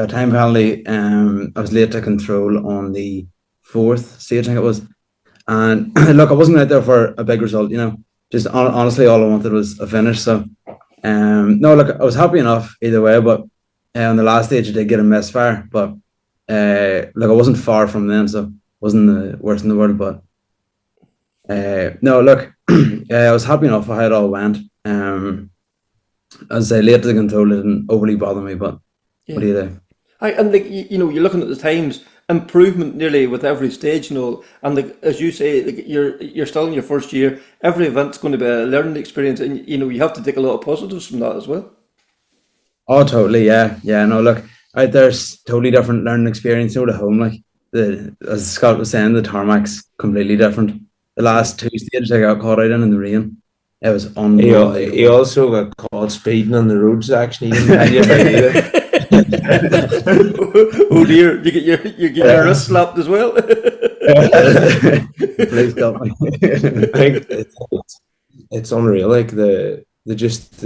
was late to control on the fourth stage, I think it was. And look, I wasn't out there for a big result, Just honestly, all I wanted was a finish. So, no, look, I was happy enough either way. But on the last stage, I did get a misfire. But look, I wasn't far from them, so it wasn't the worst in the world. But no, look, I was happy enough for how it all went. As I say, late to control, it didn't overly bother me. But what do you do? And like you're looking at the times, improvement nearly with every stage, and like as you say, like you're still in your first year. Every event's going to be a learning experience, and you have to take a lot of positives from that as well. Oh, totally, yeah. No, look, out there's totally different learning experience over at home. Like as Scott was saying, the tarmac's completely different. The last two stages I got caught out in the rain. It was unbelievable. He also got caught speeding on the roads. Actually, he didn't tell you about either. Oh dear, you get your wrist slapped as well. Please stop me. I think it's unreal. Like the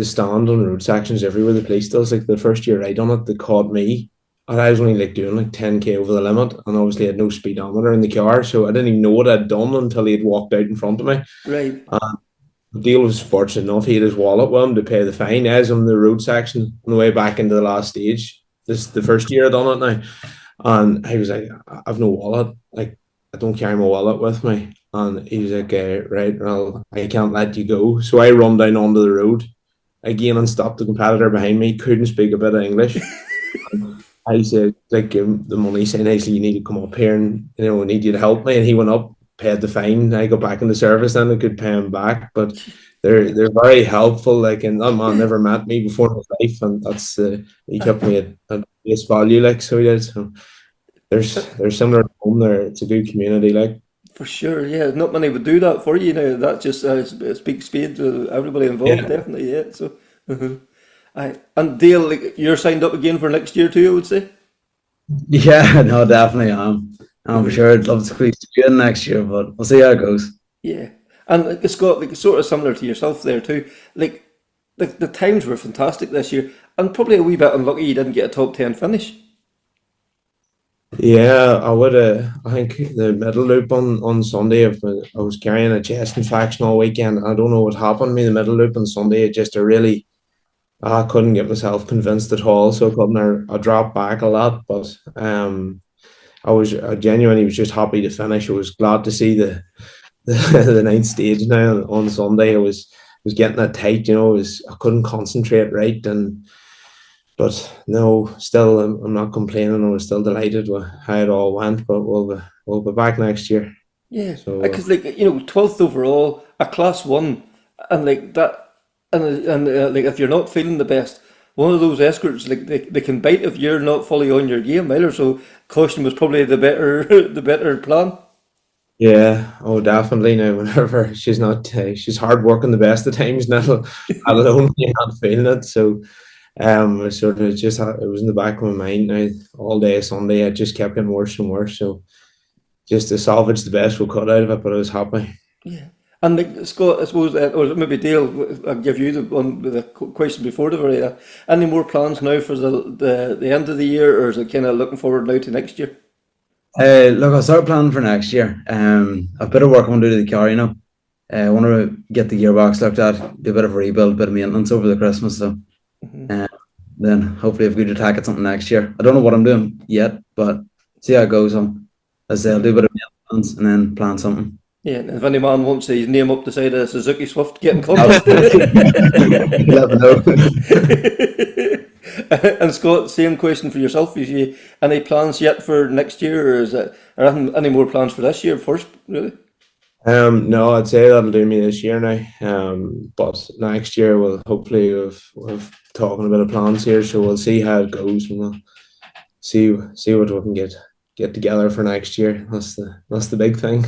stand on road sections everywhere. The police does. Like the first year I done it, they caught me, and I was only like doing like 10k over the limit, and obviously I had no speedometer in the car, so I didn't even know what I'd done until he had walked out in front of me. Right. Dale was fortunate enough; he had his wallet with him to pay the fine. I was on the road section on the way back into the last stage. This is the first year I done it now, and I was like, "I've no wallet. Like, I don't carry my wallet with me." And he was like, "Right, well, I can't let you go." So I run down onto the road again and stopped the competitor behind me. Couldn't speak a bit of English. I said, like, give him the money, saying, "Actually, you need to come up here and I need you to help me." And he went up, paid the fine. I got back in the service, and I could pay him back. But they're very helpful. Like, and that man never met me before in his life, and that's he kept me at face value. Like, so he did. So there's similar to home there. It's a good community. Like, For sure, yeah. Not many would do that for you now. That just speaks speed to everybody involved, Yeah. definitely, yeah. So, and Dale, like, you're signed up again for next year too, I would say. Yeah, no, definitely am. I'm for sure I'd love to squeeze you in next year, but we'll see how it goes. Yeah, and like, Scott, like sort of similar to yourself there too. Like the times were fantastic this year, and probably a wee bit unlucky you didn't get a top 10 finish. yeah, I would. I think the middle loop on Sunday. I was carrying a chest infection all weekend. I don't know what happened to me. The middle loop on Sunday, I couldn't get myself convinced at all. So I dropped back a lot, but I genuinely was just happy to finish. I was glad to see the ninth stage now on Sunday. I was getting it tight, I couldn't concentrate right, but no, still I'm not complaining. I was still delighted with how it all went. But we'll be back next year. Yeah, So because 12th overall, a class 1, and like that, and like if you're not feeling the best, one of those escorts, like they can bite if you're not fully on your game either. So caution was probably the better plan. yeah, oh definitely. Now whenever she's not, she's hard working the best of times now, alone when you're not feeling it. So sort of just it was in the back of my mind now all day Sunday. It just kept getting worse and worse. So just to salvage the best we could out of it, but I was happy. Yeah, and like Scott, I suppose, or maybe Dale, I'll give you the question before the very. Any more plans now for the end of the year, or is it kind of looking forward now to next year? Look, I'll start planning for next year. I've a bit of work I want to do to the car, I want to get the gearbox looked at, do a bit of a rebuild, a bit of maintenance over the Christmas. So then hopefully have a good attack at something next year. I don't know what I'm doing yet, but see how it goes. As I say, I'll do a bit of maintenance and then plan something. Yeah, and if any man wants his name up the side of Suzuki Swift, get in contact. Let me know. And Scott, same question for yourself. Is you any plans yet for next year, or are any more plans for this year first, really? No, I'd say that'll do me this year now. But next year we'll hopefully we've talking a bit of plans here, so we'll see how it goes, and we'll see what we can get together for next year. That's the big thing.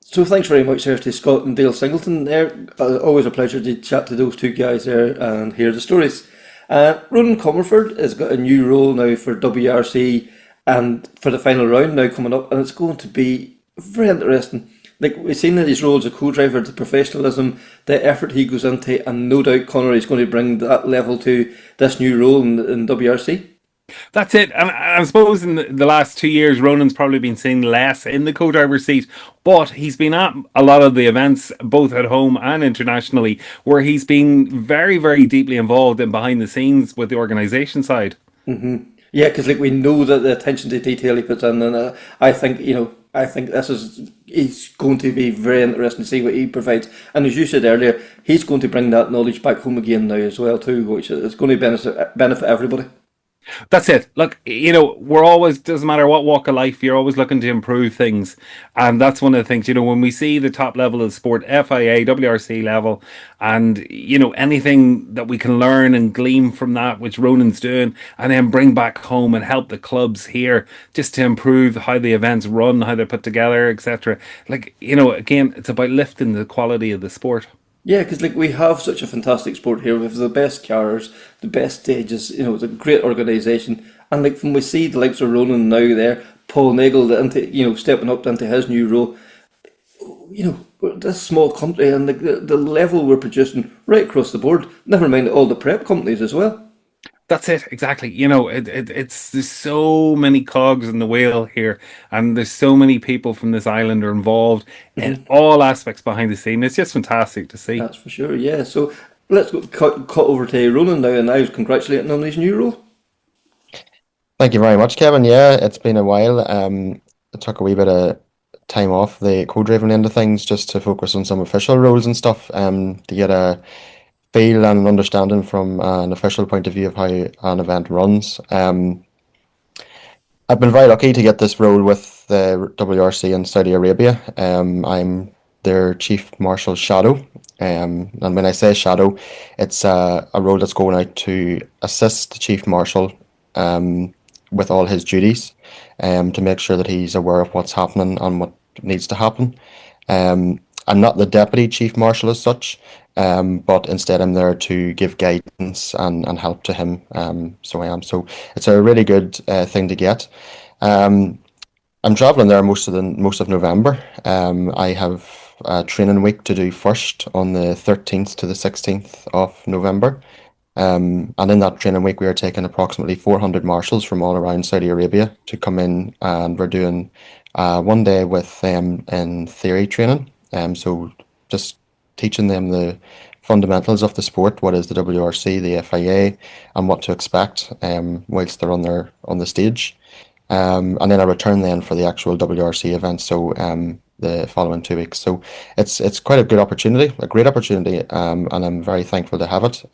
So thanks very much there to Scott and Dale Singleton there. Always a pleasure to chat to those two guys there and hear the stories. Ronan Comerford has got a new role now for WRC and for the final round now coming up, and it's going to be very interesting. Like, we've seen in his role as a co-driver, the professionalism, the effort he goes into, and no doubt Conor is going to bring that level to this new role in WRC. That's it. And I suppose in the last 2 years, Ronan's probably been seen less in the co-driver seat, but he's been at a lot of the events, both at home and internationally, where he's been very, very deeply involved in behind the scenes with the organisation side. Mm-hmm. Yeah, because like we know that the attention to detail he puts in, and I think he's going to be very interesting to see what he provides. And as you said earlier, he's going to bring that knowledge back home again now as well too, which is going to benefit everybody. That's it. Look, we're always, doesn't matter what walk of life, you're always looking to improve things. And that's one of the things, when we see the top level of sport, FIA, WRC level, and, anything that we can learn and glean from that, which Ronan's doing, and then bring back home and help the clubs here just to improve how the events run, how they're put together, etc. Like, again, it's about lifting the quality of the sport. Yeah, because like we have such a fantastic sport here. We have the best cars, the best stages. It's a great organisation. And like when we see the likes of Ronan now there, Paul Nagel into stepping up into his new role. We're this small country, and the level we're producing right across the board. Never mind all the prep companies as well. That's it, exactly. It's there's so many cogs in the wheel here, and there's so many people from this island are involved in all aspects behind the scene. It's just fantastic to see. That's for sure, yeah. So let's go cut over to Ronan now, and I was congratulating on his new role. Thank you very much, Kevin. Yeah, it's been a while. I took a wee bit of time off the co-driving end of things just to focus on some official roles and stuff, to get a feel and an understanding from an official point of view of how an event runs. I've been very lucky to get this role with the WRC in Saudi Arabia. I'm their Chief Marshal's shadow. And when I say shadow, it's a role that's going out to assist the Chief Marshal with all his duties, to make sure that he's aware of what's happening and what needs to happen. I'm not the Deputy Chief Marshal as such, but instead I'm there to give guidance and help to him. So I am. So it's a really good thing to get. I'm travelling there most of November. I have a training week to do first on the 13th to the 16th of November. And in that training week, we are taking approximately 400 marshals from all around Saudi Arabia to come in, and we're doing 1 day with them in theory training. So just teaching them the fundamentals of the sport, what is the WRC, the FIA, and what to expect whilst they're on the stage. And then I return then for the actual WRC event, so the following 2 weeks. So it's quite a good opportunity, a great opportunity, and I'm very thankful to have it.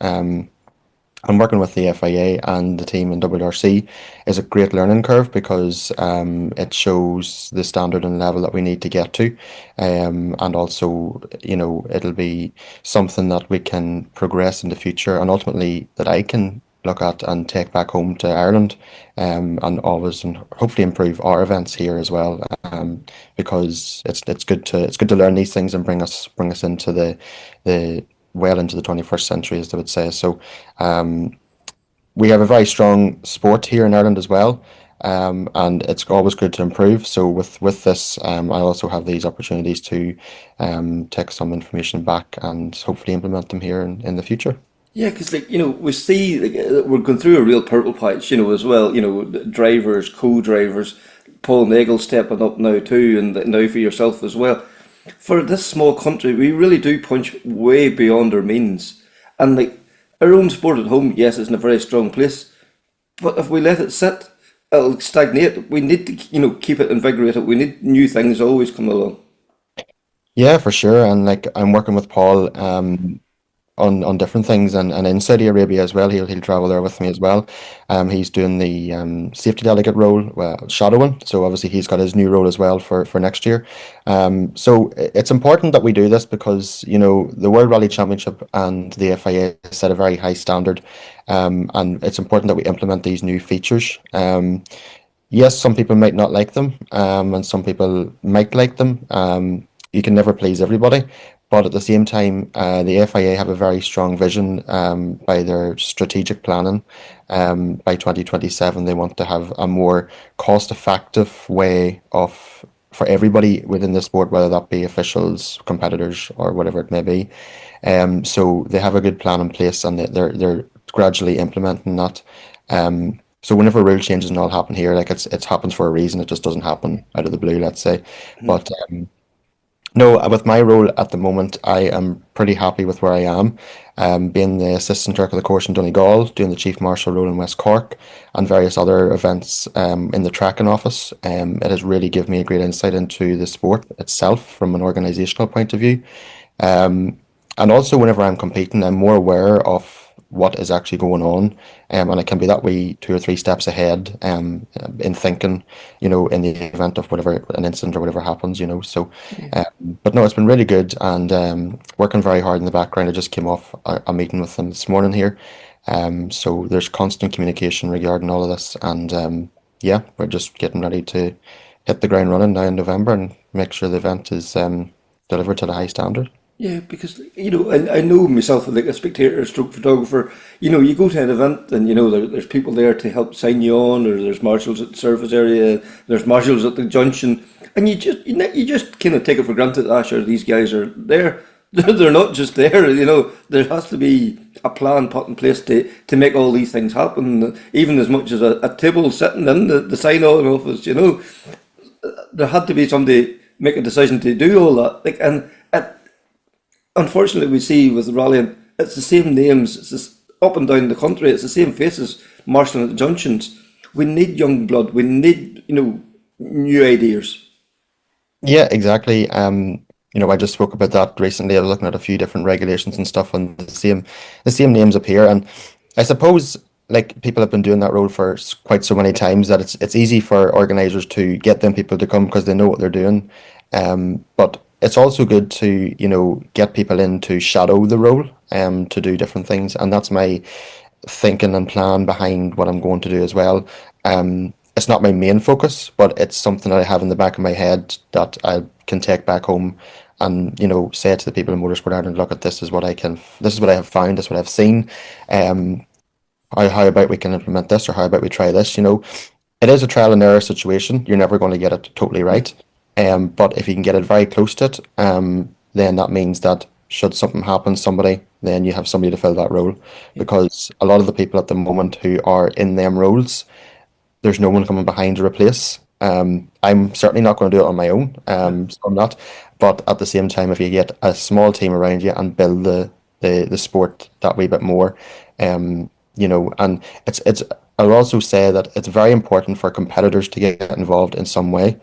And working with the FIA and the team in WRC is a great learning curve, because it shows the standard and level that we need to get to, and also it'll be something that we can progress in the future, and ultimately that I can look at and take back home to Ireland, and always and hopefully improve our events here as well, because it's good to learn these things and bring us into the well into the 21st century, as they would say. So we have a very strong sport here in Ireland as well, and it's always good to improve. So with this, I also have these opportunities to take some information back and hopefully implement them here in the future. Yeah, because we see we're going through a real purple patch, as well. Drivers, co-drivers, Paul Nagel stepping up now too, and now for yourself as well. For this small country, we really do punch way beyond our means. And our own sport at home, yes, it's in a very strong place, but if we let it sit, it'll stagnate. We need to, keep it invigorated. We need new things always come along. Yeah, for sure. And I'm working with Paul on different things, and in Saudi Arabia as well. He'll travel there with me as well. He's doing the safety delegate role, shadowing. So obviously he's got his new role as well for next year. So it's important that we do this because the World Rally Championship and the FIA set a very high standard, and it's important that we implement these new features. Yes, some people might not like them, and some people might like them. You can never please everybody, but at the same time, the FIA have a very strong vision by their strategic planning. By 2027, they want to have a more cost-effective way for everybody within the sport, whether that be officials, competitors, or whatever it may be. So they have a good plan in place, and they're gradually implementing that. So whenever rule changes and all happen here, like it happens for a reason. It just doesn't happen out of the blue, let's say. But no, with my role at the moment, I am pretty happy with where I am. Being the assistant director of the course in Donegal, doing the Chief Marshal role in West Cork, and various other events in the tracking office. It has really given me a great insight into the sport itself from an organisational point of view. And also, whenever I'm competing, I'm more aware of what is actually going on, and it can be that way 2 or 3 steps ahead in thinking, in the event of whatever an incident or whatever happens, So, but no, it's been really good, and working very hard in the background. I just came off a meeting with them this morning here, so there's constant communication regarding all of this, and yeah, we're just getting ready to hit the ground running now in November and make sure the event is delivered to the high standard. Yeah, because, I know myself, like a spectator, stroke photographer, you go to an event and, there's people there to help sign you on, or there's marshals at the service area, there's marshals at the junction, and you just kind of take it for granted that, sure, these guys are there. They're not just there, there has to be a plan put in place to make all these things happen, even as much as a table sitting in the sign-on office, there had to be somebody make a decision to do all that, unfortunately, we see with rallying, it's the same names, it's this, up and down the country, it's the same faces marshalling at the junctions. We need young blood, we need, new ideas. Yeah, exactly. I just spoke about that recently. I was looking at a few different regulations and stuff, and the same names appear. And I suppose, like, people have been doing that role for quite so many times that it's easy for organisers to get them people to come because they know what they're doing. But it's also good to, get people in to shadow the role, to do different things. And that's my thinking and plan behind what I'm going to do as well. It's not my main focus, but it's something that I have in the back of my head that I can take back home and, say to the people in Motorsport Ireland, look, this is what I have found, this is what I've seen. How about we can implement this, or how about we try this? It is a trial and error situation. You're never going to get it totally right. But if you can get it very close to it, then that means that should something happen, then you have somebody to fill that role. Because a lot of the people at the moment who are in them roles, there's no one coming behind to replace. I'm certainly not going to do it on my own. So I'm not. But at the same time, if you get a small team around you and build the sport that wee bit more, and it's. I'll also say that it's very important for competitors to get involved in some way.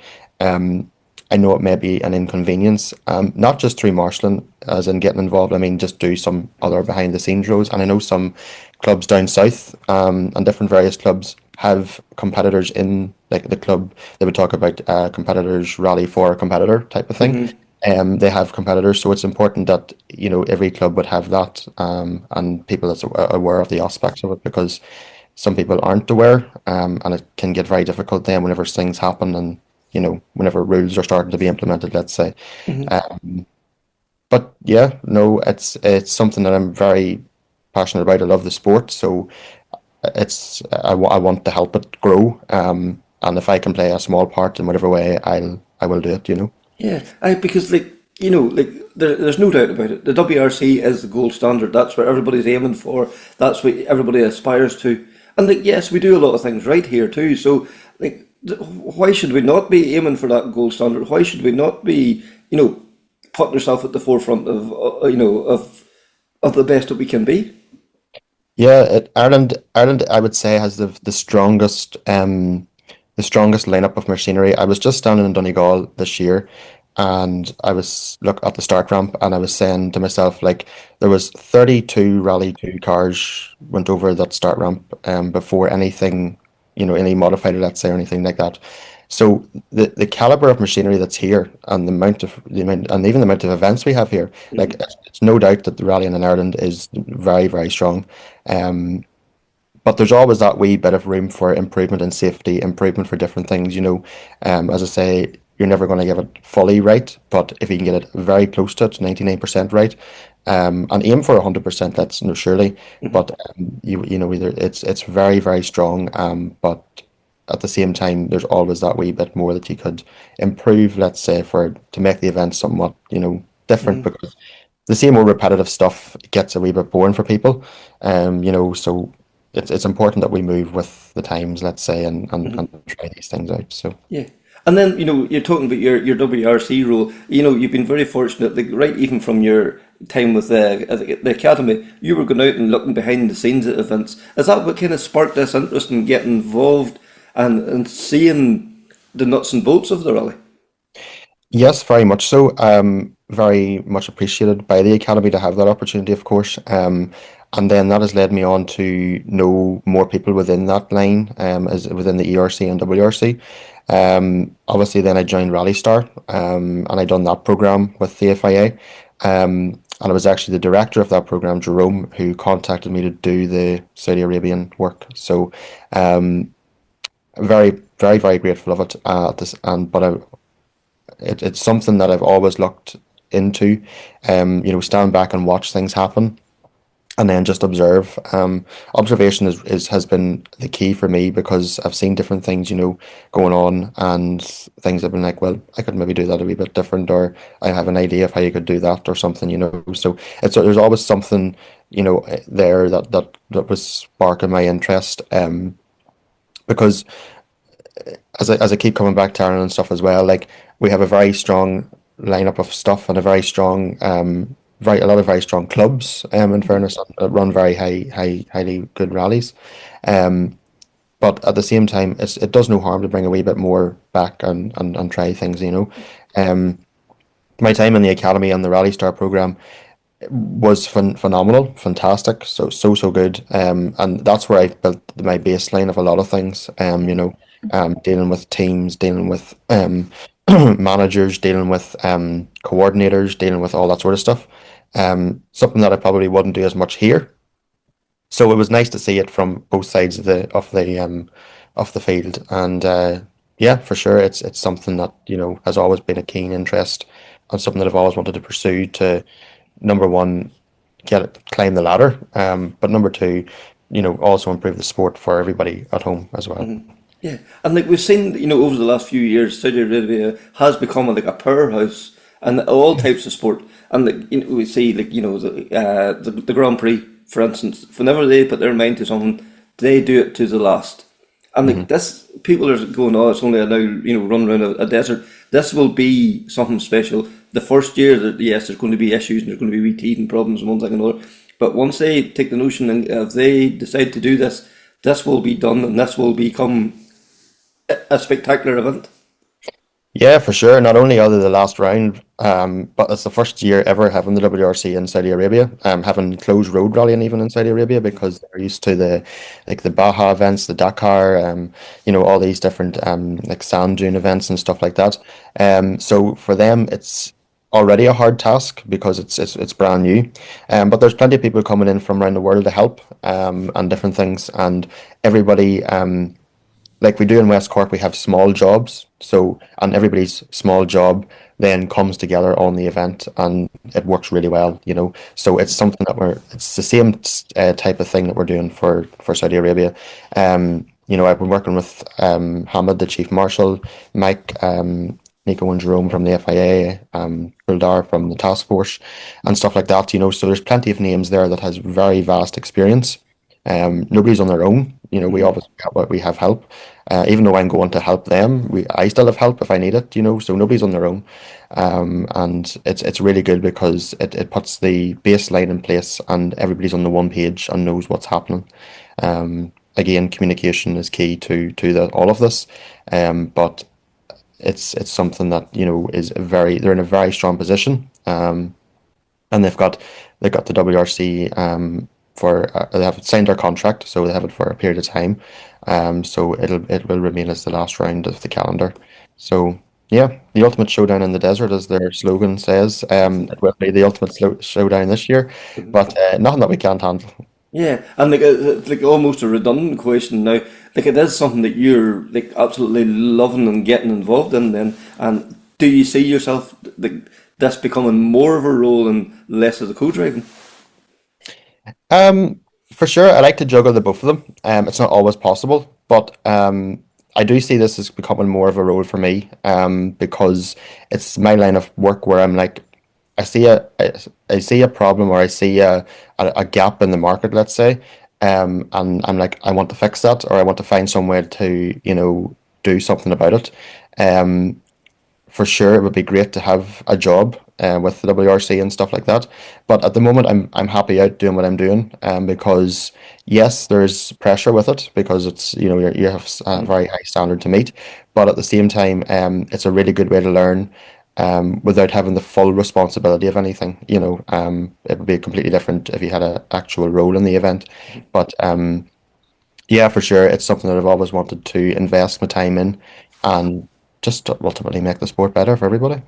I know it may be an inconvenience, not just through marshalling, as in getting involved. I mean, just do some other behind the scenes roles. And I know some clubs down south, and different various clubs have competitors in, like, the club. They would talk about competitors rally for a competitor type of thing. They have competitors, so it's important that every club would have that, and people that's aware of the aspects of it, because some people aren't aware, and it can get very difficult then whenever things happen and whenever rules are starting to be implemented, let's say. But yeah, no, it's something that I'm very passionate about. I love the sport, so I want to help it grow. And if I can play a small part in whatever way, I will do it. Yeah, because there's no doubt about it. The WRC is the gold standard. That's what everybody's aiming for. That's what everybody aspires to. And yes, we do a lot of things right here too. So why should we not be aiming for that gold standard? Why should we not be, putting ourselves at the forefront of the best that we can be? Yeah, Ireland, I would say, has the strongest lineup of machinery. I was just standing in Donegal this year, and I was look at the start ramp, and I was saying to myself, like, there was 32 Rally 2 cars went over that start ramp before anything, any modified, let's say, or anything like that. So the caliber of machinery that's here, and and even the amount of events we have here, like, it's no doubt that the rallying in Ireland is very, very strong. But there's always that wee bit of room for improvement in safety, improvement for different things, As I say, you're never going to get it fully right, but if you can get it very close to it, 99% right, and aim for 100%, that's no surely. But either it's very, very strong. But at the same time, there's always that wee bit more that you could improve, let's say, to make the event somewhat, different, because the same old repetitive stuff gets a wee bit boring for people. So it's important that we move with the times, let's say, and try these things out. So Yeah. And then, you're talking about your WRC role. You've been very fortunate, like, right, even from your time with the academy, you were going out and looking behind the scenes at events. Is that what kind of sparked this interest in getting involved and seeing the nuts and bolts of the rally? yes, very much so. Very much appreciated by the academy to have that opportunity, of course. And then that has led me on to know more people within that line, as within the ERC and WRC. Obviously, then I joined Rally Star, and I done that program with the FIA. And it was actually the director of that program, Jerome, who contacted me to do the Saudi Arabian work. So, very, very, very grateful of it. It's something that I've always looked into. Stand back and watch things happen, and then just observe. Observation has been the key for me, because I've seen different things, going on, and things have been like, well, I could maybe do that a wee bit different, or I have an idea of how you could do that, or something, So there's always something, there that was sparking my interest, because as I keep coming back to Ireland and stuff as well, like, we have a very strong lineup of stuff, and a very strong a lot of very strong clubs, in fairness, that run very highly good rallies. But at the same time, it does no harm to bring a wee bit more back and try things, My time in the academy and the Rally Star program was phenomenal, fantastic, so good. And that's where I built my baseline of a lot of things, dealing with teams, dealing with managers, dealing with coordinators, dealing with all that sort of stuff. Something that I probably wouldn't do as much here. So it was nice to see it from both sides of the field, and yeah, for sure, it's something that has always been a keen interest, and something that I've always wanted to pursue. To, number one, climb the ladder, but number two, also improve the sport for everybody at home as well. Mm-hmm. Yeah, and like we've seen, over the last few years, Saudi Arabia has become like a powerhouse in all types of sport. And like, we see, like, the Grand Prix, for instance, whenever they put their mind to something, they do it to the last. And like this, people are going, oh, it's only now, run around a desert. This will be something special. The first year, yes, there's going to be issues, and there's going to be wee teething problems and one thing and another. But once they take the notion, and if they decide to do this, this will be done, and this will become a spectacular event. Yeah, for sure. Not only are they the last round, but it's the first year ever having the WRC in Saudi Arabia, having closed road rallying even in Saudi Arabia, because they're used to the Baja events, the Dakar, all these different like sand dune events and stuff like that. So for them, it's already a hard task, because it's brand new. But there's plenty of people coming in from around the world to help, and different things, and everybody. Like we do in West Cork, we have small jobs. So, and everybody's small job then comes together on the event, and it works really well, So it's something that it's the same type of thing that we're doing for Saudi Arabia. I've been working with Hamid, the Chief Marshal, Mike, Nico and Jerome from the FIA, Bildar from the task force, and stuff like that, So there's plenty of names there that has very vast experience. Nobody's on their own. We obviously have help. Even though I'm going to help them, I still have help if I need it. So nobody's on their own, and it's really good, because it puts the baseline in place, and everybody's on the one page and knows what's happening. Again, communication is key to all of this, but it's something that is they're in a very strong position, and they've got the WRC they have signed their contract, so they have it for a period of time, so it will remain as the last round of the calendar. So yeah, the ultimate showdown in the desert, as their slogan says. It will be the ultimate showdown this year, but nothing that we can't handle. Yeah, and like almost a redundant question now. Like it is something that you're like absolutely loving and getting involved in. Then, and do you see yourself like this becoming more of a role and less of the co-driving? For sure, I like to juggle the both of them. It's not always possible, but I do see this as becoming more of a role for me. Because it's my line of work where I'm like, I see a problem, or I see a gap in the market, let's say, and I'm like, I want to fix that, or I want to find some way to do something about it. For sure, it would be great to have a job with the WRC and stuff like that. But at the moment, I'm happy out doing what I'm doing, because yes, there's pressure with it, because it's you have a very high standard to meet. But at the same time, it's a really good way to learn. Without having the full responsibility of anything, it would be completely different if you had an actual role in the event. But yeah, for sure, it's something that I've always wanted to invest my time in, and just ultimately make the sport better for everybody.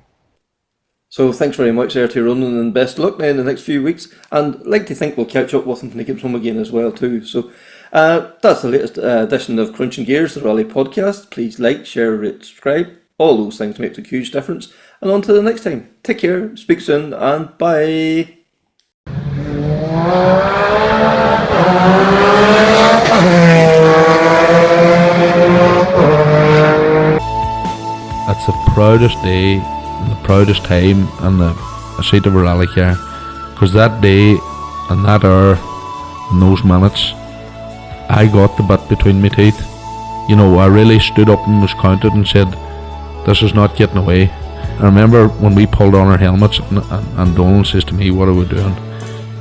So thanks very much there to Ronan, and best of luck now in the next few weeks. And I'd like to think we'll catch up with him when he comes home again as well too. So that's the latest edition of Crunching Gears, the Rally podcast. Please like, share, rate, subscribe. All those things make a huge difference. And on to the next time. Take care, speak soon, and bye. That's the proudest day and the proudest time in the seat of a rally car, because that day and that hour and those minutes, I got the bit between my teeth. I really stood up and was counted and said, this is not getting away. I remember when we pulled on our helmets and Donald says to me, what are we doing?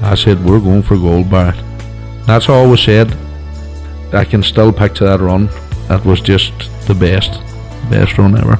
I said, we're going for gold, Barrett. That's all was said. I can still picture that run. That was just the best run ever.